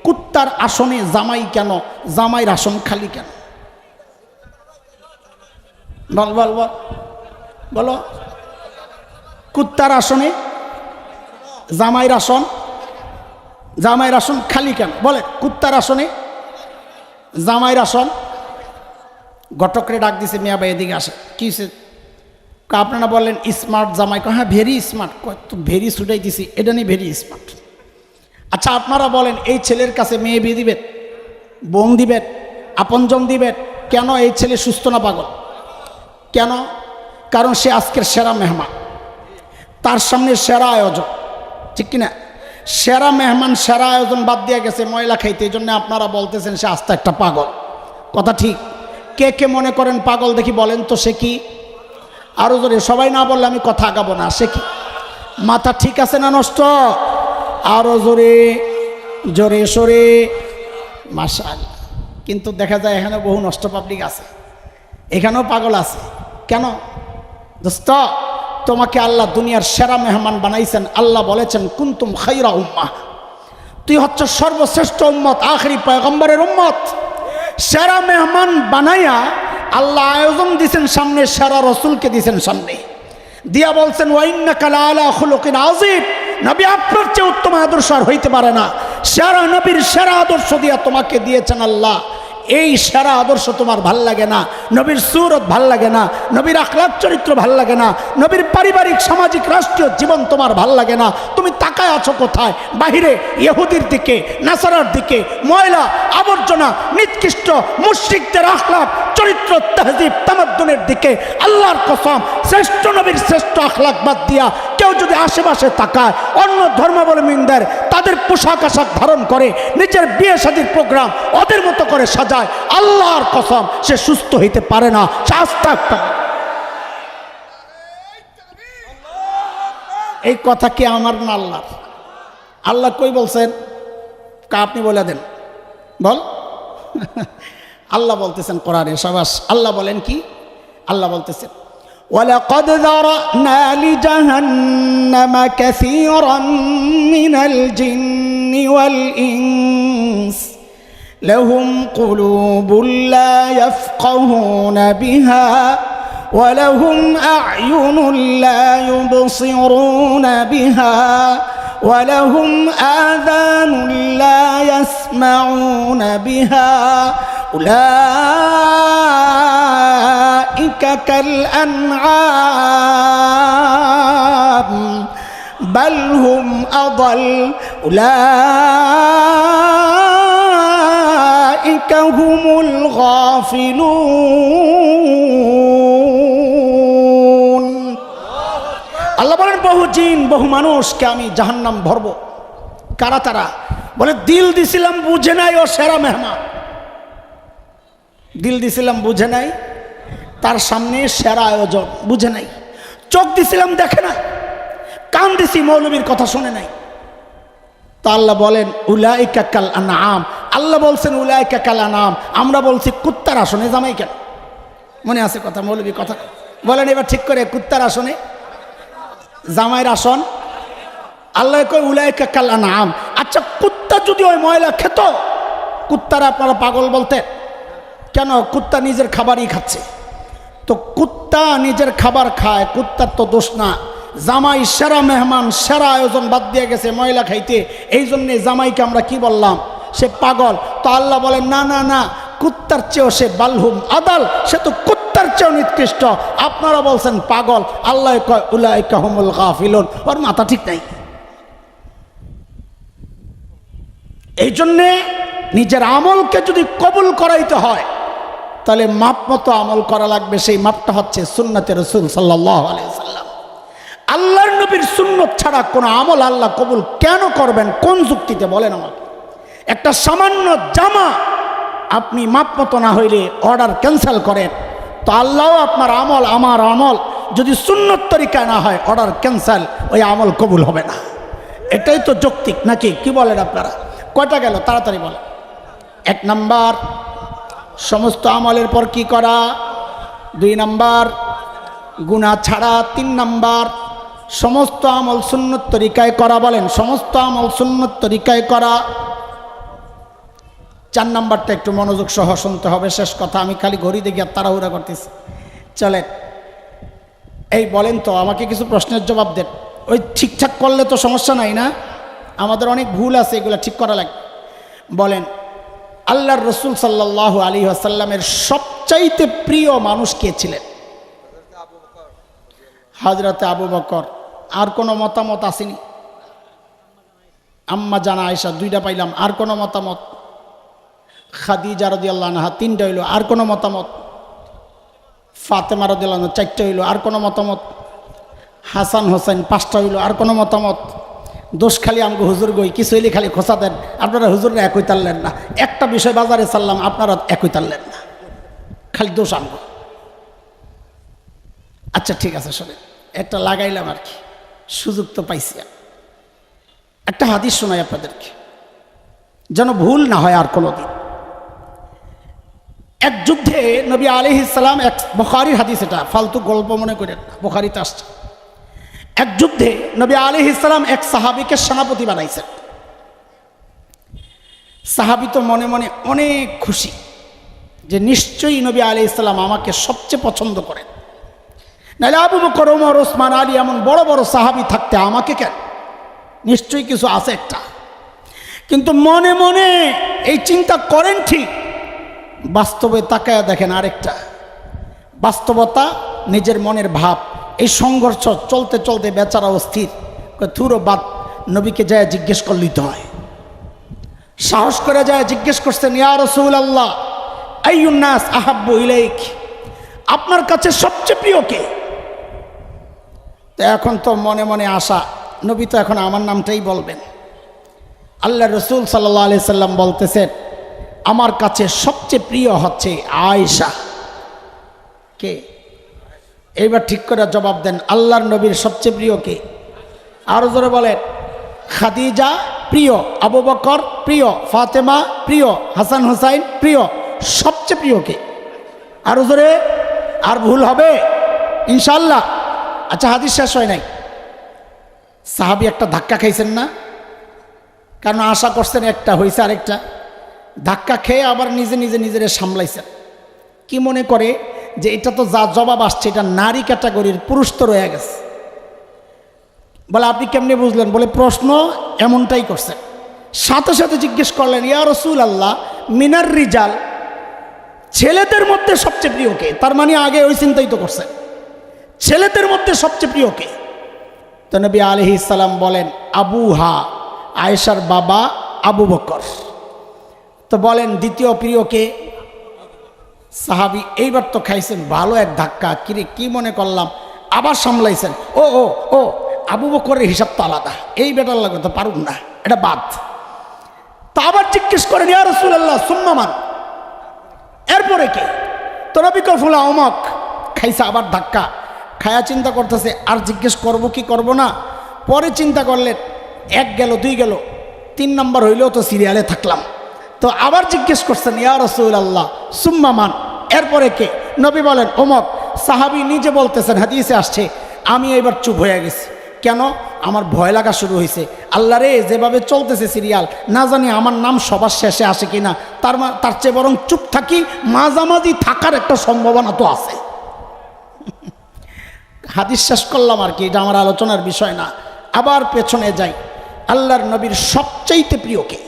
কুত্তার আসনে জামাই কেন? জামাইয়ের আসন খালি কেন? বল বল বল বলো, কুত্তার আসনে জামাইয়ের আসন, জামাইয়ের আসন খালি কেন? বলে, কুত্তার আসনে জামাইয়ের আসন। ঘটকরে ডাক দিছে, মিয়া ভাই এদিকে আসে। কি আপনারা বললেন স্মার্ট জামাই? হ্যাঁ ভেরি স্মার্ট। তো ভেরি ছুটাই দিছি, এটা নিয়ে ভেরি স্মার্ট। আচ্ছা আপনারা বলেন, এই ছেলের কাছে মেয়ে বিয়ে দিবেন, বোন দিবেন? আপনজন দিবেন। কেন? এই ছেলে সুস্থ না পাগল? কেন? কারণ সে আজকের সেরা মেহমান, তার সামনে সেরা আয়োজন, ঠিক কিনা? সেরা মেহমান সেরা আয়োজন বাদ দিয়ে গেছে ময়লা খাইতে, এই জন্য আপনারা বলতেছেন সে আস্তে একটা পাগল। কথা ঠিক? কে কে মনে করেন পাগল দেখি বলেন তো, সে কি? আরো জোরে, সবাই না বললে আমি কথা আগাবো না। সে কি? মাথা ঠিক আছে না নষ্ট? আরো জোরে, জোরে সরে, মাশাআল্লাহ। কিন্তু দেখা যায় এখানে বহু নষ্ট পাবলিক আছে, এখানেও পাগল আছে। কেন দোস্ত? তোমাকে আল্লাহ দুনিয়ার সেরা মেহমান বানাইছেন। আল্লাহ বলেছেন কুনতুম খায়রা উম্মাহ, তুই হচ্ছ সর্বশ্রেষ্ঠ উম্মত, আখেরি পয়গম্বরের উম্মত। সেরা মেহমান বানাইয়া আল্লাহ আয়োজন দিছেন সামনে, সেরা রসুলকে দিছেন সামনে দিয়া বলছেন ওয়া ইন্নাকা লাআলা খুলুকিন আযীম, নবী আপনার চেয়ে উত্তম আদর্শ আর হইতে পারে না। সেরা নবীর সেরা আদর্শ দিয়া তোমাকে দিয়েছেন আল্লাহ। এই সেরা আদর্শ তোমার ভাল লাগে না, নবীর সুরত ভাল লাগে না, নবীর আখলাক চরিত্র ভাল লাগে না, নবীর পারিবারিক সামাজিক রাষ্ট্রীয় জীবন তোমার ভাল লাগে না, তুমি তাকায় আছো কোথায়? বাহিরে ইহুদির দিকে, নাসারার দিকে, ময়লা আবর্জনা নিকৃষ্ট মুশরিকদের আখলাক চরিত্র তাহজিব তামাদ্দুনের দিকে। আল্লাহর কসম, শ্রেষ্ঠ নবীর শ্রেষ্ঠ আখলাক বাদ দিয়া কেউ যদি আশেপাশে তাকায়, অন্য ধর্মাবলম্বীদের তাদের পোশাক আশাক ধারণ করে, নিজের বিয়ে শাদীর প্রোগ্রাম ওদের মতো করে সাজায়, আল্লাহর কসম সে সুস্থ হইতে পারে না। এই কথা কি আমার না আল্লাহর? আল্লাহ কই বলছেন? আপনি বলে দেন, বল। আল্লাহ বলতেছেন কোরআনে, সাবাস। আল্লাহ বলেন কি? আল্লাহ বলতেছেন ওয়ালাকাদ যারানা লিজাহান্নামা কাসীরাম মিনাল জিন্নি ওয়াল ইনস লাহুম কুলুবুন লা ইয়াফকাহুনা বিহা ওয়া লাহুম আ'য়ুনুন লা ইউবসিরুনা বিহা ওয়া লাহুম আযানুন লা ইয়াসমাউনা বিহা উলাইকা কাল আনআম বাল হুম আযাল উলাইকা হুমুল গাফিলুন। আল্লাহ বলেন বহু জিন বহু মানুষকে আমি জাহান্নাম ভরব। কারা তারা? বলে দিল দিছিলাম বুঝে নাই, ও সেরা মেহমান। দিল দিছিলাম বুঝে নাই, তার সামনে সেরা আয়োজন, বুঝে নাই। চোখ দিছিলাম দেখে নাই, কান দিছি মৌলবীর কথা শুনে নাই। তা আল্লাহ বলেন উলাইকা কাল আনআম। আল্লাহ বলছেন উলাইকা কাল আনআম, আমরা বলছি কুত্তার আসনে জামাই কেন? মনে আছে কথা? মৌলবী কথা বলেন এবার ঠিক করে, কুত্তার আসনে জামাইয়ের আসন। আল্লাহ কয় উলাইকা কাল আনআম। আচ্ছা, কুত্তা যদি ওই ময়লা খেত, কুত্তারা আপনারা পাগল বলতেন কেন? কুত্তা নিজের খাবারই খাচ্ছে, তো কুত্তা নিজের খাবার খায়, কুত্তার তো দোষ না। জামাই সেরা মেহমান, সেরা আয়োজন বাদ দিয়ে গেছে ময়লা খাইতে, এই জন্যে জামাইকে আমরা কি বললাম? সে পাগল। তো আল্লাহ বলেন না না না, কুত্তার চেয়েও সে বালহুম আদাল, সে তো কুত্তার চেয়েও নিকৃষ্ট। আপনারা বলছেন পাগল, আল্লাহ কয় উলাইকা হুমুল গাফিলুন। ওর মাথা ঠিক নাই। এই জন্যে নিজের আমলকে যদি কবুল করাইতে হয় তাহলে মাপ মতো আমল করা লাগবে। সেই মাপটা হচ্ছে সুন্নতে রাসূল সাল্লাল্লাহু আলাইহি ওয়াসাল্লাম। আল্লাহর নবীর সুন্নত ছাড়া কোনো আমল আল্লাহ কবুল কেন করবেন? কোন যুক্তিতে বলেন আমাকে? একটা সামান্য জামা আপনি মাপ মতো না হইলে অর্ডার ক্যান্সেল করেন, তো আল্লাহও আপনার আমল, আমার আমল যদি সুন্নত তরিকায় না হয়, অর্ডার ক্যান্সেল, ওই আমল কবুল হবে না। এটাই তো যৌক্তিক নাকি? কি বলেন আপনারা? কয়টা গেল? তাড়াতাড়ি বলেন। এক নাম্বার, সমস্ত আমলের পর কি করা? 2 নাম্বার, গুনাহ ছাড়া। 3 নাম্বার, সমস্ত আমল সুন্নত তরিকায় করা। বলেন সমস্ত আমল সুন্নত তরিকায় করা। 4 নাম্বারটা একটু মনোযোগ সহ শুনতে হবে, শেষ কথা। আমি খালি ঘড়ি দেখি আর তাড়াহুড়া করতেছি। চলেন, এই বলেন তো, আমাকে কিছু প্রশ্নের জবাব দেন। ওই ঠিকঠাক করলে তো সমস্যা নাই না? আমাদের অনেক ভুল আছে, এগুলো ঠিক করা লাগবে। বলেন আল্লাহর রসুল সাল্লাল্লাহু আলাইহি ওয়াসাল্লামের সবচাইতে প্রিয় মানুষ কে ছিলেন? হযরতে আবু বকর। আর কোনো মতামত আসেনি? আম্মা জানা আয়েশা, 2টা পাইলাম। আর কোনো মতামত? খাদিজা রাদিয়াল্লাহু আনহা 3টা হইল, আর কোনো মতামত? ফাতেমা রাদিয়াল্লাহু আনহা 4টা হইল, আর কোনো মতামত? হাসান হোসেন 5টা হইল, আর কোনো মতামত? দোষ খালি আমগো হুজুর গই, কিছু হইলে খালি খোঁচা দেন, আপনারা হুজুররা একই তাললেন না। একটা বিষয় বাজারে চাললাম, আপনারা একই তাললেন না, খালি দোষ আমগো। আচ্ছা ঠিক আছে, শোনেন, একটা লাগাইলাম আর কি, সুযোগ তো পাইছি। একটা হাদিস শোনাই আপনাদেরকে, যেন ভুল না হয় আর কোনোদিন। এক যুদ্ধে নবী আলাইহিস সালাম, এক বুখারীর হাদিস, এটা ফালতু গল্প মনে করেন না, বুখারীতে আসছে। এক যুদ্ধে নবী আলাইহিস সালাম এক সাহাবীকে সেনাপতি বানাইছেন। সাহাবী তো মনে মনে অনেক খুশি যে নিশ্চয়ই নবী আলাইহিস সালাম আমাকে সবচেয়ে পছন্দ করেন, নাহলে আবু বকর, ওমর, ওসমান, আলী এমন বড় বড় সাহাবী থাকতে আমাকে কেন, নিশ্চয়ই কিছু আছে একটা। কিন্তু মনে মনে এই চিন্তা করেন ঠিক, বাস্তবে তাকায়া দেখেন আরেকটা। বাস্তবতা, নিজের মনের ভাব, এই সংঘর্ষ চলতে চলতে বেচারা অস্থির, থুরো বাদ, নবীকে যায় জিজ্ঞেস করলেই তো হয়। সাহস করে যায় জিজ্ঞেস করছেন, ইয়া রাসূলুল্লাহ আইয়ুন নাস আহাব্বু ইলাইক, আপনার কাছে সবচেয়ে প্রিয় কে? তো এখন তো মনে মনে আশা, নবী তো এখন আমার নামটাই বলবেন। আল্লাহ রসুল সাল্লাল্লাহু আলাইহি সাল্লাম বলতেছেন, আমার কাছে সবচেয়ে প্রিয় হচ্ছে আয়েশা। কে? এইবার ঠিক করে জবাব দেন, আল্লাহর নবীর সবচেয়ে প্রিয় কে? আরো জোরে বলেন। খাদিজা প্রিয়, আবু বকর প্রিয়, ফাতেমা প্রিয়, হাসান হুসাইন প্রিয়, সবচেয়ে প্রিয় কে? আরো জোরে। আর ভুল হবে ইনশাআল্লাহ। আচ্ছা, হাদিস শেষ হয় নাই। সাহাবী একটা ধাক্কা খাইছেন না? কারণ আশা করছেন একটা, হয়েছে আরেকটা। ধাক্কা খেয়ে আবার নিজে নিজে নিজেরে সামলাইছেন। কি মনে করে যে এটা তো যা জবাব আসছে এটা নারী ক্যাটাগরির, পুরুষ তো রয়ে গেছে। বলে আপনি কেমনে বুঝলেন? বলে প্রশ্ন এমনটাই করছেন। সাথে সাথে জিজ্ঞেস করলেন, ইয়া রাসূলুল্লাহ মিনার রিজাল, ছেলেদের মধ্যে সবচেয়ে প্রিয় কে? তার মানে আগে ওই চিন্তাই তো করছেন, ছেলেদের মধ্যে সবচেয়ে প্রিয় কে? তো নবী আলাইহিস সালাম বলেন, আবুহা, আয়েশার বাবা আবু বকর। তো বলেন দ্বিতীয় প্রিয় কে? সাহাবী এইবার তো খাইছেন ভালো এক ধাক্কা, কিরে কি মনে করলাম, আবার সামলাইছেন। ও ও ও আবু বকরের হিসাব তো আলাদা, এই বেটার লাগবে তো পারুন না, এটা বাদ। তা আবার জিজ্ঞেস করেন, ইয়া রাসূলুল্লাহ সুম্মা মান, এরপরে কে? তো নবী কয় ফুলা অমক। খাইছে আবার ধাক্কা, খায়া চিন্তা করতেছে আর জিজ্ঞেস করব কি করব না। পরে চিন্তা করলেন, এক গেল, দুই গেল, 3 নম্বর হইলেও তো সিরিয়ালে থাকলাম। তো আবার জিজ্ঞেস করছেন, ইয়া রাসূলুল্লাহ সুম্মা মান, এরপরে কে? নবী বলেন অমক। সাহাবী নিজে বলতেছেন, হাদিসে আসছে, আমি এবার চুপ হয়ে গেছি। কেন? আমার ভয় লাগা শুরু হয়েছে। আল্লাহ রে, যেভাবে চলতেছে সিরিয়াল, না জানি আমার নাম সবার শেষে আসে কিনা। তার চেয়ে বরং চুপ থাকি, মাঝামাঝি থাকার একটা সম্ভাবনা তো আছে। হাদিস শেষ করলাম আর কি, এটা আমার আলোচনার বিষয় না। আবার পেছনে যাই, আল্লাহর নবীর সবচাইতে প্রিয় কে?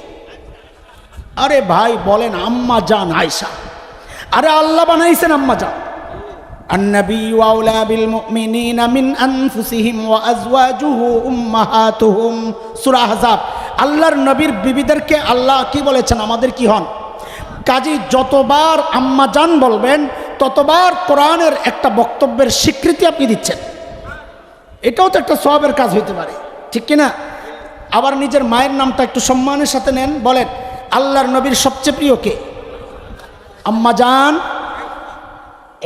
আরে ভাই বলেন আম্মা জান আয়েশা। আরে আল্লাহ বানাইছেন আম্মা জান। النبي أولى بالمؤمنين من أنفسهم وأزواجه أمهاتهم সূরা আহজাব। আল্লাহর নবীর বিবিদেরকে আল্লাহ কি বলেছেন? আমাদের কি হন? কাজী যতবার আম্মা জান বলবেন ততবার কোরআনের একটা বক্তব্যের স্বীকৃতি আপনি দিচ্ছেন। এটাও তো একটা সওয়াবের কাজ হইতে পারে, ঠিক কিনা? আবার নিজের মায়ের নামটা একটু সম্মানের সাথে নেন, বলেন আল্লাহর নবীর সবচেয়ে প্রিয় কে? আম্মা জান।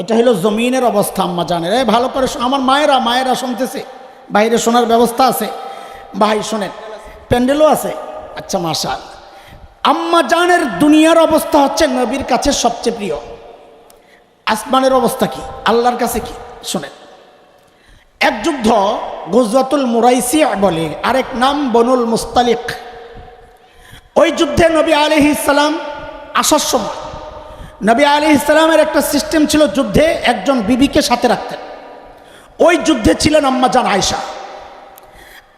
এটা হলো জমিনের অবস্থা। আম্মা জানের, ভালো করে আমার মায়েরা শুনতেছে, বাইরে শোনার ব্যবস্থা আছে, ভাই শোনেন, প্যান্ডেলও আছে। আচ্ছা মাশাআল্লাহ। আম্মা জানের দুনিয়ার অবস্থা হচ্ছে নবীর কাছে সবচেয়ে প্রিয়। আসমানের অবস্থা কি, আল্লাহর কাছে কি? শোনেন, এক যুদ্ধ গজওয়াতুল মুরাইসি বলে, আরেক নাম বনুল মুস্তালিক। ওই যুদ্ধে নবী আলাইহিস সালাম আসার সময় নবী আলাইহিস সালামের একটা সিস্টেম ছিল, যুদ্ধে একজন বিবিকে সাথে রাখতেন। ওই যুদ্ধে ছিলেন আম্মা জান আয়েশা।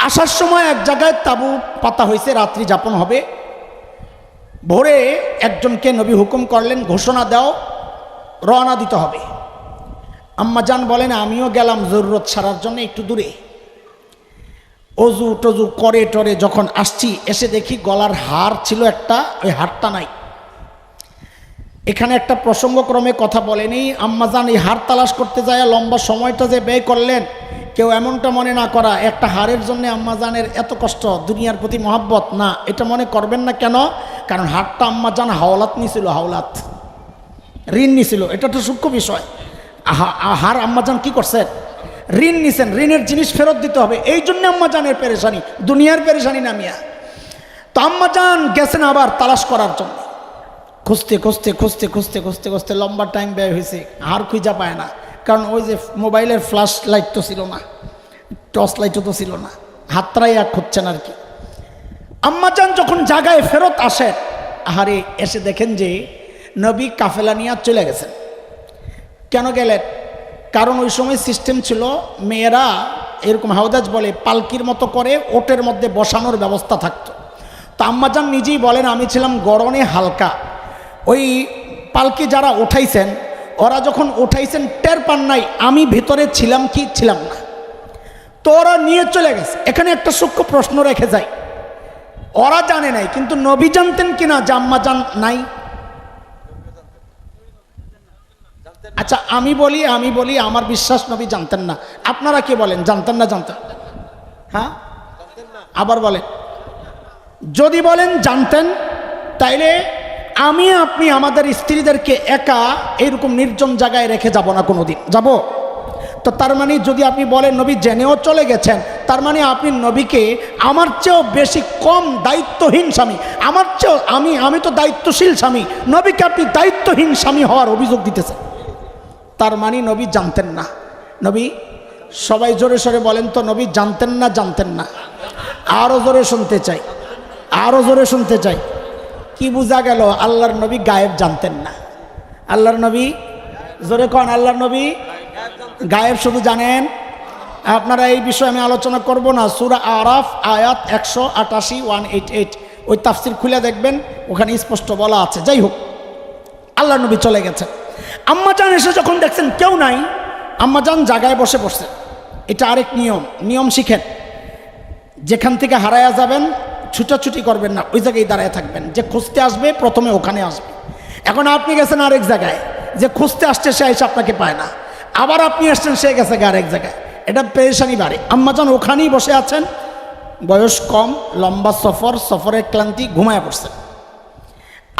আসার সময় এক জায়গায় তাঁবু পাতা হয়েছে, রাত্রি যাপন হবে। ভোরে একজনকে নবী হুকুম করলেন, ঘোষণা দাও, রওনা দিতে হবে। আম্মা জান বলেন, আমিও গেলাম জরুরত সারার জন্য একটু দূরে। অজু টজু করে টরে যখন আসছি, এসে দেখি গলার হার ছিল একটা, ওই হারটা নাই। এখানে একটা প্রসঙ্গক্রমে কথা বলেনি, আম্মাজান এই হার তালাশ করতে যায় লম্বা সময়টা যে ব্যয় করলেন, কেউ এমনটা মনে না করা একটা হারের জন্য আম্মাজানের এত কষ্ট, দুনিয়ার প্রতি মহব্বত না, এটা মনে করবেন না। কেন? কারণ হারটা আম্মাজান হাওলাত নিছিল, হাওলাত ঋণ নিছিল, এটা তো সূক্ষ্ম বিষয়। হার আম্মাজান কি করছেন? ঋণ নিছেন, ঋণের জিনিস ফেরত দিতে হবে, এই জন্য আম্মাজানের পেরেশানি, দুনিয়ার পেরেশানি না মিয়া। তো আম্মাজান গেছেন আবার তালাশ করার জন্য, খুঁজতে খুঁজতে খুঁজতে খুঁজতে খুঁজতে খুঁজতে লম্বা টাইম ব্যয় হয়েছে, হার খুঁজা পায় না। কারণ ওই যে মোবাইলের ফ্ল্যাশ লাইট তো ছিল না, টর্চ লাইটও তো ছিল না, হাতটাই এক খুঁজছেন আর কি। আম্মাজান যখন জায়গায় ফেরত আসেন, আহারে এসে দেখেন যে নবী কাফেলা নিয়ে চলে গেছেন। কেন গেলেন? কারণ ওই সময় সিস্টেম ছিল, মেয়েরা এরকম হাওদাজ বলে পালকির মতো করে ওটের মধ্যে বসানোর ব্যবস্থা থাকতো। তো আম্মাজান নিজেই বলেন, আমি ছিলাম গরনে হালকা, ওই পালকি যারা উঠাইছেন ওরা যখন উঠাইছেন টের পান নাই আমি ভিতরে ছিলাম কি ছিলাম না, তো ওরা নিয়ে চলে গেছে। এখানে একটা সূক্ষ্ম প্রশ্ন রেখে যায়, ওরা জানে নাই কিন্তু নবী জানতেন কিনা যে আম্মাজান নাই? আচ্ছা আমি বলি আমার বিশ্বাস নবী জানতেন না। আপনারা কি বলেন, জানতেন না? জানতেন? হ্যাঁ, আবার বলেন। যদি বলেন জানতেন, তাইলে আমি আপনি আমাদের স্ত্রীদেরকে একা এরকম নির্জন জায়গায় রেখে যাব না, কোনোদিন যাব? তো তার মানে যদি আপনি বলেন নবী জেনেও চলে গেছেন, তার মানে আপনি নবীকে আমার চেয়েও বেশি কম দায়িত্বহীন স্বামী, আমার চেয়েও আমি তো দায়িত্বশীল স্বামী, নবীকে আপনি দায়িত্বহীন স্বামী হওয়ার অভিযোগ দিতেছেন। তার মানে নবী জানতেন না। নবী, সবাই জোরে সোরে বলেন তো, নবী জানতেন না? জানতেন না? আরও জোরে শুনতে চাই, আরও জোরে শুনতে চাই। কি বোঝা গেল? আল্লাহর নবী গায়েব জানতেন না। আল্লাহর নবী, জোরে কন, আল্লাহর নবী গায়েব শুধু জানেন। আপনারা এই বিষয়ে আমি আলোচনা করব না। সূরা আরাফ আয়াত 188 188 ওই তাফসির খুলে দেখবেন, ওখানে স্পষ্ট বলা আছে। যাই হোক, আল্লাহর নবী চলে গেছেন। আম্মাজান এসে যখন দেখছেন কেউ নাই, আম্মাজান জায়গায় বসে পড়ছে। এটা আরেক নিয়ম শিখেন, যেখান থেকে হারায়া যাবেন ছুটাছুটি করবেন না, ওই জায়গায় দাঁড়ায় থাকবেন। যে খুঁজতে আসবে প্রথমে ওখানে আসবে। এখন আপনি গেছেন আরেক জায়গায়, যে খুঁজতে আসছে সে এসে আপনাকে পায় না, আবার আপনি আসছেন সে গেছে আরেক জায়গায়, এটা পেরেশানি বাড়ে। আম্মাজান ওখানেই বসে আছেন, বয়স কম, লম্বা সফর, সফরের ক্লান্তি, ঘুমায় পড়ছেন।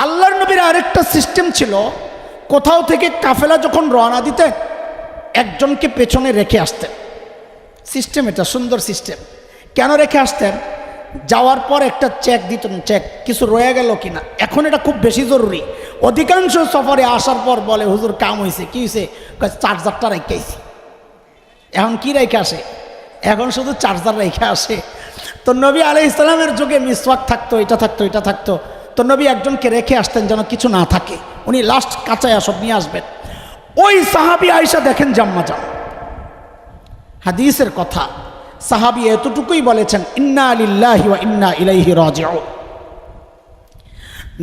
আল্লাহর নবীর আরেকটা সিস্টেম ছিল, কোথাও থেকে কাফেলা যখন রওনা দিতেন একজনকে পেছনে রেখে আসতেন। সিস্টেম এটা সুন্দর সিস্টেম। কেন রেখে আসতেন? যাওয়ার পর একটা চেক দিতেন, চেক কিছু রয়ে গেল কিনা। এখন এটা খুব বেশি জরুরি। অধিকাংশ সফরে আসার পর বলে, হুজুর কাম হয়েছে। কি হয়েছে? চার্জারটা রেখে আইছি। এখন কি রেখে আসে? এখন শুধু চার্জার রেখে আসে। তো নবী আলাইহিস সালামের যুগে মিসওয়াক থাকতো, এটা থাকতো, এটা থাকতো। তো নবী একজনকে রেখে আসতেন যেন কিছু না থাকে, উনি লাস্ট কাঁচায় সব নিয়ে আসবেন। ওই সাহাবী আয়েশা দেখেন আম্মাজান, হাদিসের কথা, সাহাবী এতটুকুই বলেছেন, ইন্না লিল্লাহি ওয়া ইন্না ইলাইহি রাজিউন।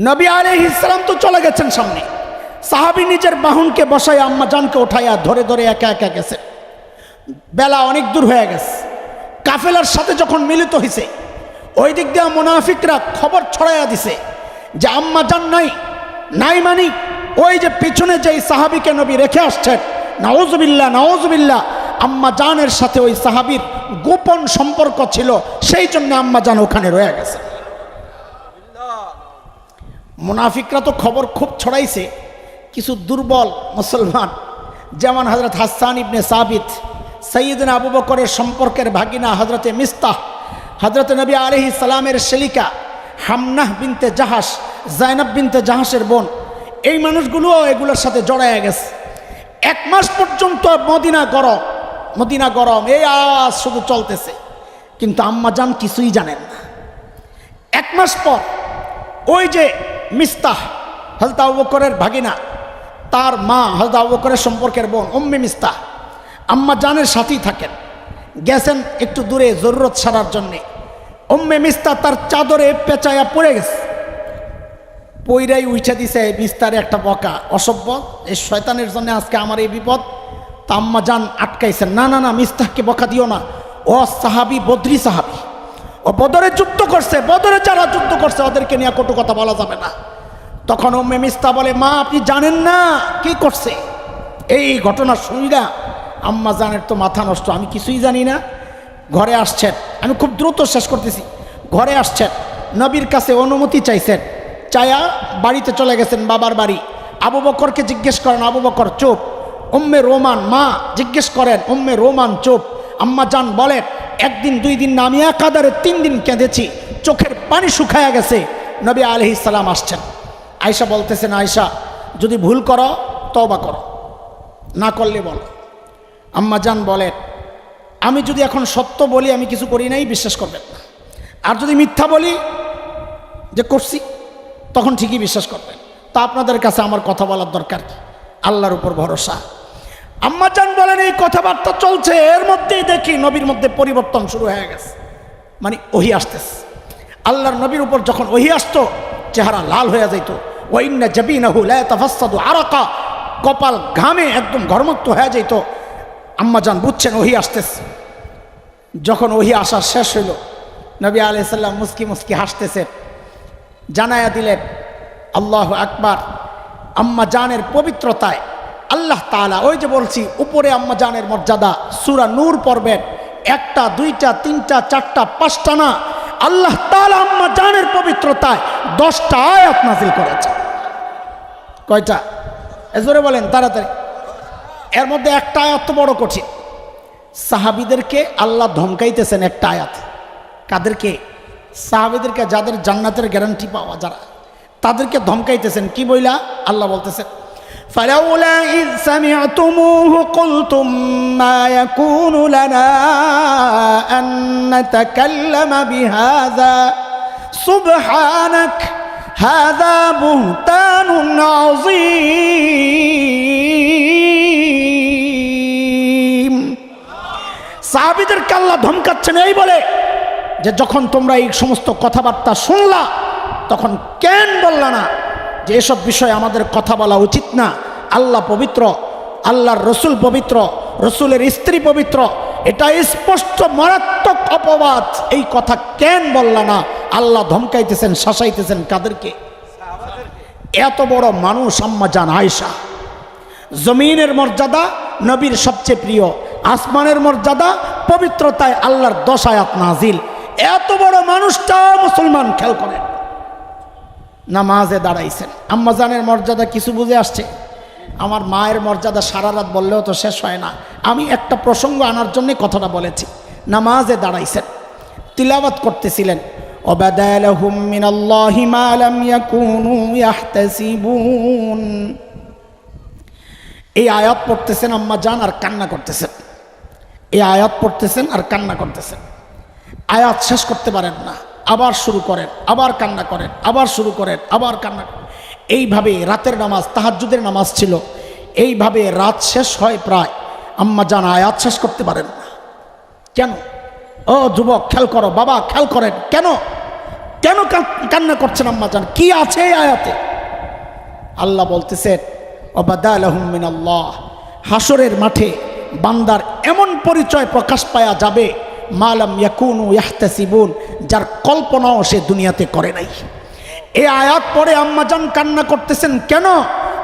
নবী আলাইহিস সালাম তো চলে গেছেন সামনে, সাহাবী নিজের বাহনকে বসায় আম্মাজানকে উঠাইয়া ধরে ধরে একা একা গেছে। বেলা অনেক দূর হয়ে গেছে। কাফেলার সাথে যখন মিলিত হয়েছে, ওই দিক দিয়ে মুনাফিকরা খবর ছড়াইয়া দিছে যে আম্মাজান নাই মানি ওই যে পিছনে যেই সাহাবীকে নবী রেখে আসছেন, নাউজুবিল্লাহ নাউজুবিল্লাহ, আম্মাজানের সাথে ওই সাহাবীর গোপন সম্পর্ক ছিল, সেই জন্য আম্মাজান ওখানে রয়ে গেছে। মুনাফিকরা তো খবর খুব ছড়াইছে। কিছু দুর্বল মুসলমান, যেমন হযরত হাসান ইবনে সাবিত, সাইয়্যিদনা আবু বকরের সম্পর্কের ভাগিনা হযরতে মিস্তাহ, হযরত নবী আলাইহিস সালামের শেলিকা হামনাহ বিনতে জাহাশ, জায়নাব বিনতে জাহাশের বোন, এই মানুষগুলো এগুলোর সাথে জড়ায় গেছে। 1 মাস পর্যন্ত মদিনা গরম, এই আওয়াজ শুধু চলতেছে, কিন্তু আম্মাজান কিছুই জানেন না। 1 মাস পর ওই যে মিস্তাহ, হযরত আবু বকরের ভাগিনা, তার মা হযরত আবু বকরের সম্পর্কের বোন উম্মে মিস্তাহ আম্মাজানের সাথেই থাকেন, গেছেন একটু দূরে জরুরত সারার জন্যে। উম্মে মিস্তাহ তার চাদরে পেঁচায়া পড়ে গেছে, পইরাই উঠে দিছে মিস্তারে একটা বকা, অসভ্য, এই শয়তানের জন্য আজকে আমার এই বিপদ। তা আম্মাজান আটকাইছেন, না না না, মিস্তাহকে বকা দিও না, ও সাহাবী, বদরি সাহাবী, ও বদরে যুদ্ধ করছে, বদরে যারা যুদ্ধ করছে ওদেরকে নিয়ে কটু কথা বলা যাবে না। তখন উম্মে মিস্তা বলে, মা আপনি জানেন না কি করছে। এই ঘটনা শুনিরা আম্মা জানের তো মাথা নষ্ট, আমি কিছুই জানি না। ঘরে আসছেন, আমি খুব দ্রুত শেষ করতেছি। ঘরে আসছেন, নবীর কাছে অনুমতি চাইছেন, চায়া বাড়িতে চলে গেছেন, বাবার বাড়ি। আবু বকরকে জিজ্ঞেস করেন, আবু বকর চুপ। উম্মে রোমান মা জিজ্ঞেস করেন, উম্মে রোমান চুপ। আম্মা জান বলেন, একদিন 2 দিন না, আমি একাধারে 3 দিন কেঁদেছি, চোখের পানি শুকায়া গেছে। নবী আলাইহিস সালাম আসছেন। আয়েশা বলতেছেন, আয়েশা যদি ভুল করো তওবা করো, না করলে বলো। আম্মা জান বলেন, আমি যদি এখন সত্য বলি আমি কিছু করি নাই, বিশ্বাস করবেন না। আর যদি মিথ্যা বলি যে করছি, তখন ঠিকই বিশ্বাস করবেন। তা আপনাদের কাছে আমার কথা বলার দরকার কি? আল্লাহর উপর ভরসা। আম্মা জান বলেন, এই কথাবার্তা চলছে, এর মধ্যেই দেখি নবীর মধ্যে পরিবর্তন শুরু হয়ে গেছে, মানে ওহী আসতেছে। আল্লাহর নবীর উপর যখন ওহী আসতো, চেহারা লাল হয়ে যাইত। ওয়াইন্না জাবিনাহু লা তাফাসসাদু আরাকা, কপাল ঘামে একদম ঘর্মত্ব হয়ে যাইত। আম্মা জান বুঝছেন ওহী আসতেছে। যখন ওহী আসা শেষ হইল, নবী আলাইহিস সালাম মুস্কি মুস্কি হাসতেছেন, জানায়া দিলেন আল্লাহু আকবার। আম্মা জানের পবিত্রতায় আল্লাহ তাআলা, ওই যে বলছি উপরে আম্মা জানের মর্যাদা, সূরা নূর পড়বেন, 1টা 2টা 3টা 4টা 5টা না, আল্লাহ তাআলা আম্মা জানের পবিত্রতায় 10টা আয়াত নাযিল করেছে। কয়টা? এজোরে বলেন তাড়াতাড়ি। এর মধ্যে একটা আয়াত তো বড় কঠিন। সাহাবীদেরকে আল্লাহ ধমকাইতেছেন একটা আয়াত। কাদেরকে? সাহাবীদেরকে, যাদের জান্নাতের গ্যারান্টি পাওয়া যারা, তাদেরকে ধমকাইতেছেন। কি বইলা? আল্লাহ বলতেছেন, ফালাউলা ইয সামি'তুমুহু কুলতুম মা ইয়াকুনু লানা আন নাতাকাল্লামা বিহাযা সুবহানাক হাযা বুহতানুন আযীম। সাহাবীদেরকে আল্লাহ ধমকাচ্ছেন এই বলে যে যখন তোমরা এই সমস্ত কথাবার্তা শুনলা, তখন কেন বললা না যে এসব বিষয়ে আমাদের কথা বলা উচিত না? আল্লাহ পবিত্র, আল্লাহর রসুল পবিত্র, রসুলের স্ত্রী পবিত্র, এটা স্পষ্ট মারাত্মক অপবাদ। এই কথা কেন বললা না? আল্লাহ ধমকাইতেছেন, শাসাইতেছেন কাদেরকে? এত বড় মানুষ আম্মা জান আয়েশা। জমিনের মর্যাদা নবীর সবচেয়ে প্রিয়, আসমানের মর্যাদা পবিত্রতায় আল্লাহর 10 আয়াত নাজিল। এত বড় মানুষটা মুসলমান খেয়াল করেন, নামাজে দাঁড়াইছেন। আম্মা জানের মর্যাদা কিছু বুঝে আসছে? আমার মায়ের মর্যাদা সারা রাত বললেও তো শেষ হয় না। আমি একটা প্রসঙ্গ আনার জন্য কথাটা বলেছি। নামাজে দাঁড়াইছেন, তিলাওয়াত করতেছিলেন, ওয়াবাদা লাহুম মিনাল্লাহি মা লাম ইয়াকুনু ইয়াহতাসিবুন। এই আয়াত পড়তেছেন আম্মা জান আর কান্না করতেছেন। এই আয়াত পড়তেছেন আর কান্না করতেছেন। আয়াত শেষ করতে পারেন না, আবার শুরু করেন, আবার কান্না করেন, আবার শুরু করেন, আবার কান্না করেন। এইভাবে রাতের নামাজ, তাহাজ্জুদের নামাজ ছিল। এইভাবে রাত শেষ হয় প্রায়, আম্মা জান আয়াত শেষ করতে পারেন না। কেন? ও যুবক খেয়াল করো, বাবা খেয়াল করেন, কেন কেন কান্না করছেন আম্মা জান? কি আছে এই আয়াতে? আল্লাহ বলতেছেন, ওয়াবাদা লাহুম মিনাল্লাহ, হাসরের মাঠে বান্দার এমন পরিচয় প্রকাশ পাওয়া যাবে, মা লাম ইয়াকুনু ইয়াহতাসিবুন, যার কল্পনাও সে দুনিয়াতে করে নাই। এই আয়াত পড়ে আম্মা জান কান্না করতেছেন। কেন?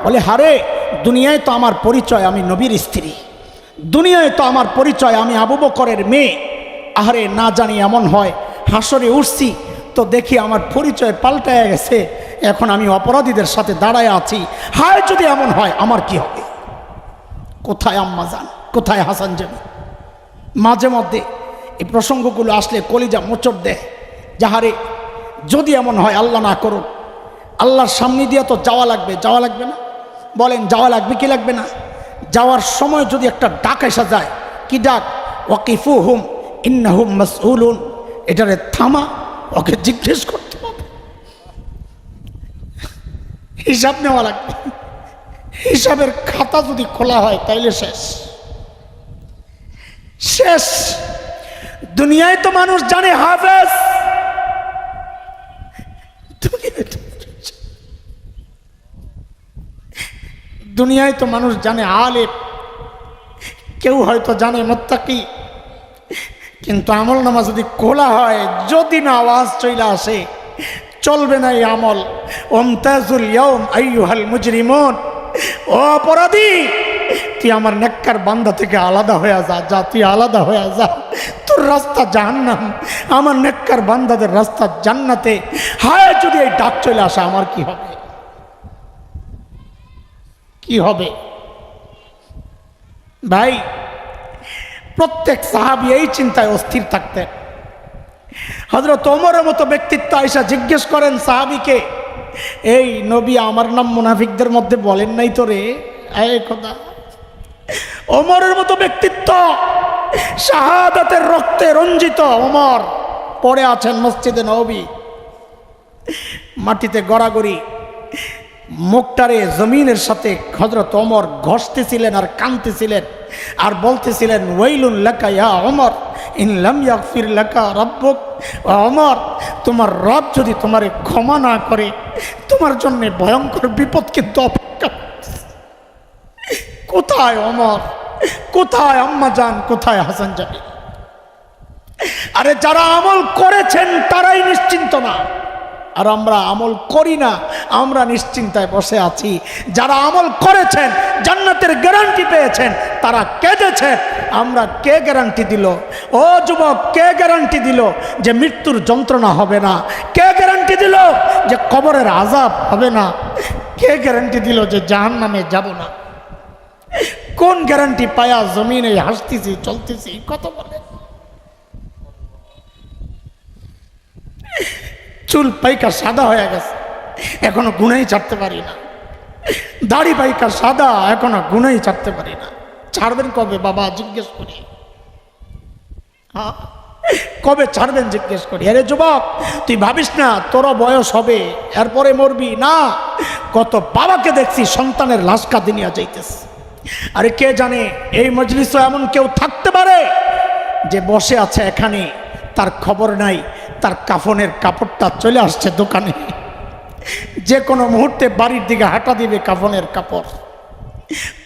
বলে, হারে দুনিয়ায় তো আমার পরিচয় আমি নবীর স্ত্রী, দুনিয়ায় তো আমার পরিচয় আমি আবু বকরের মেয়ে। আহারে না জানি এমন হয় হাসরে উঠছি তো দেখি আমার পরিচয় পাল্টায় গেছে, এখন আমি অপরাধীদের সাথে দাঁড়ায় আছি। হায় যদি এমন হয় আমার কি হবে? কোথায় আম্মা জান, কোথায় হাসান জামি? মাঝে মধ্যে এই প্রসঙ্গগুলো আসলে কলিজা মোচড় দেয়। যাহারে যদি এমন হয়, আল্লাহ না করুন, আল্লাহর সামনে দিয়ে তো যাওয়া লাগবে, যাওয়া লাগবে না? বলেন যাওয়া লাগবে কি লাগবে না? যাওয়ার সময় যদি একটা ডাক এসে যায়, কি ডাক? ওয়াকিফুহুম ইন্নাহুম মাসউলুন। এটারে থামা, ওকে জিজ্ঞেস করতে হবে, হিসাব নেওয়া লাগবে। হিসাবের খাতা যদি খোলা হয় তাইলে শেষ শেষ। দুনিয়ায় তো মানুষ জানে হাফেজ, দুনিয়ায় তো মানুষ জানে আলেম, কেউ হয়তো জানে মুত্তাকি, কিন্তু আমল নামা যদি খোলা হয়, যদি না আওয়াজ চলে আসে, চলবে না এই আমল। ওমতাজুল ইয়াউম আইয়ুহাল মুজরিমুন, ও অপরাধী, তুই আমার নেককার বান্দা থেকে আলাদা হয়ে যা, যা তুই আলাদা হয়ে যা, তোর রাস্তা জাহান্নাম, আমার নেককার বান্দাদের রাস্তা জান্নাতে। হায় যদি এই ডাক চলে আসে আমার কি হবে, কি হবে? ভাই, প্রত্যেক সাহাবী এই চিন্তায় অস্থির থাকতেন। হযরত ওমরের মতো ব্যক্তিত্ব আয়েশা জিজ্ঞেস করেন সাহাবীকে, এই নবী আমার নাম মুনাফিকদের মধ্যে বলেন নাই তো রে? এই খোদা, ওমরের মতো ব্যক্তিত্ব, শাহাদাতের রক্তে রঞ্জিত ওমর পড়ে আছেন মসজিদে নববী, মাটিতে গড়াগড়ি, মুখটারে জমিনের সাথে হযরত ওমর ঘষতেছিলেন আর কাঁদতেছিলেন আর বলতেছিলেন, ওয়াইলুন লাকা ইয়া ওমর ইন লাম ইয়াগফির লাকা রাব্বুক। ওমর, তোমার রব যদি তোমারে ক্ষমা না করে, তোমার জন্য ভয়ঙ্কর বিপদ কিন্তু অপেক্ষা করছে। কোথায় ওমর, কোথায় আম্মা জান, কোথায় হাসান জাবি? আরে যারা আমল করেছেন তারাই নিশ্চিন্ত না, আর আমরা আমল করি না, আমরা নিশ্চিন্তায় বসে আছি। যারা আমল করেছেন, জান্নাতের গ্যারান্টি পেয়েছেন, তারা কেঁদেছেন। আমরা কে গ্যারান্টি দিল? ও যুবক, কে গ্যারান্টি দিল যে মৃত্যুর যন্ত্রণা হবে না? কে গ্যারান্টি দিল যে কবরের আযাব হবে না? কে গ্যারান্টি দিল যে জাহান্নামে যাব না? কোন গ্যারান্টি পায়া জমিনে হাসতেছি, চলতেছি? কত বলে চুল পাইকা সাদা হয়ে গেছে, এখনো গুনাই ছাড়তে পারি না। দাড়ি পাইকা সাদা, এখনো গুনাই ছাড়তে পারি না। ছাড়বেন কবে বাবা জিজ্ঞেস করি? হ্যাঁ, কবে ছাড়বেন জিজ্ঞেস করি? আরে যুবক, তুই ভাবিস না তোর বয়স হবে এরপরে মরবি না। কত বাবাকে দেখছি সন্তানের লাশ কাঁদে নিয়ে যাইতেছে। আরে কে জানে এই মজলিসে এমন কেউ থাকতে পারে যে বসে আছে এখানে, তার খবর নাই, তার কাফনের কাপড়টা চলে আসছে দোকানে, যে কোনো মুহূর্তে বাড়ির দিকে হাঁটা দিবে কাফনের কাপড়।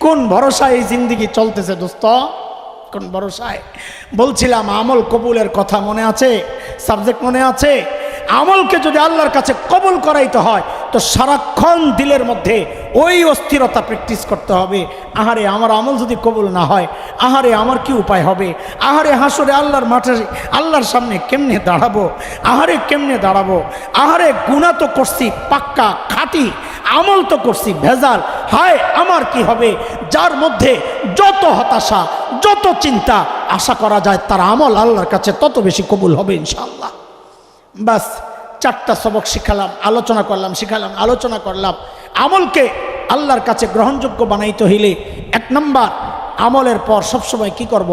কোন ভরসায় এই জিন্দিগি চলতেছে দোস্ত? কোন ভরসায়? বলছিলাম আমল কবুলের কথা মনে আছে? সাবজেক্ট মনে আছে? আমলকে যদি আল্লাহর কাছে কবুল করাইতে হয় তো সারাক্ষণ দিলের মধ্যে ওই অস্থিরতা প্র্যাকটিস করতে হবে। আহারে আমার আমল যদি কবুল না হয়, আহারে আমার কি উপায় হবে? আহারে হাসরে আল্লাহর মাঠে আল্লাহর সামনে কেমনে দাঁড়াবো? আহারে কেমনে দাঁড়াবো? আহারে গুনাহ তো করছি পাক্কা খাঁটি, আমল তো করছি ভেজাল, হায় আমার কি হবে? যার মধ্যে যত হতাশা, যত চিন্তা, আশা করা যায় তার আমল আল্লাহর কাছে তত বেশি কবুল হবে ইনশাআল্লাহ। বাস, চারটা সবক শিখালাম, আলোচনা করলাম, শিখালাম, আলোচনা করলাম। আমলকে আল্লাহর কাছে গ্রহণযোগ্য বানাইতে হইলে 1 নম্বর, আমলের পর সবসময় কি করব?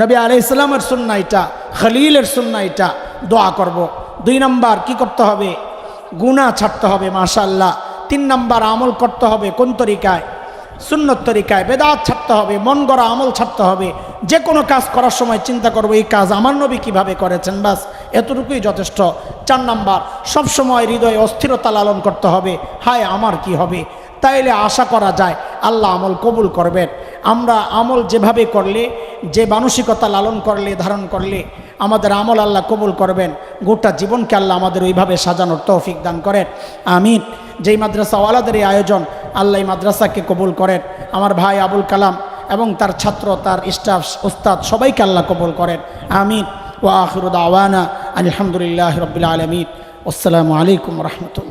নবী আলাইহিস সালামের সুন্নাহ এটা, খলিলের সুন্নাহ এটা, দোয়া করব। 2 নম্বর কি করতে হবে? গুনাহ ছাড়তে হবে মাশাআল্লাহ। 3 নম্বর আমল করতে হবে কোন তরিকায়? সুন্নত তরিকায়। বেদাত ছাড়তে হবে, মন গড়া আমল ছাড়তে হবে। যে কোনো কাজ করার সময় চিন্তা করবো এই কাজ আমার নবী কিভাবে করেছেন, বাস এতটুকুই যথেষ্ট। 4 নম্বর, সবসময় হৃদয়ে অস্থিরতা লালন করতে হবে, হায় আমার কি হবে? তাইলে আশা করা যায় আল্লাহ আমল কবুল করবেন। আমরা আমল যেভাবে করলে, যে মানসিকতা লালন করলে, ধারণ করলে আমাদের আমল আল্লাহ কবুল করবেন। গোটা জীবনকে আল্লাহ আমাদের ওইভাবে সাজানোর তৌফিক দান করেন, আমিন। যেই মাদ্রাসাওয়ালাদের এই আয়োজন, আল্লাহ এই মাদ্রাসাকে কবুল করেন। আমার ভাই আবুল কালাম এবং তার ছাত্র, তার স্টাফ, উস্তাদ সবাইকে আল্লাহ কবুল করেন, আমিন। ওয়া আখিরু দাওয়ানা আলহামদুলিল্লাহি রাব্বিল আলামিন। আসসালামু আলাইকুম ওয়া রাহমাতুল্লাহ।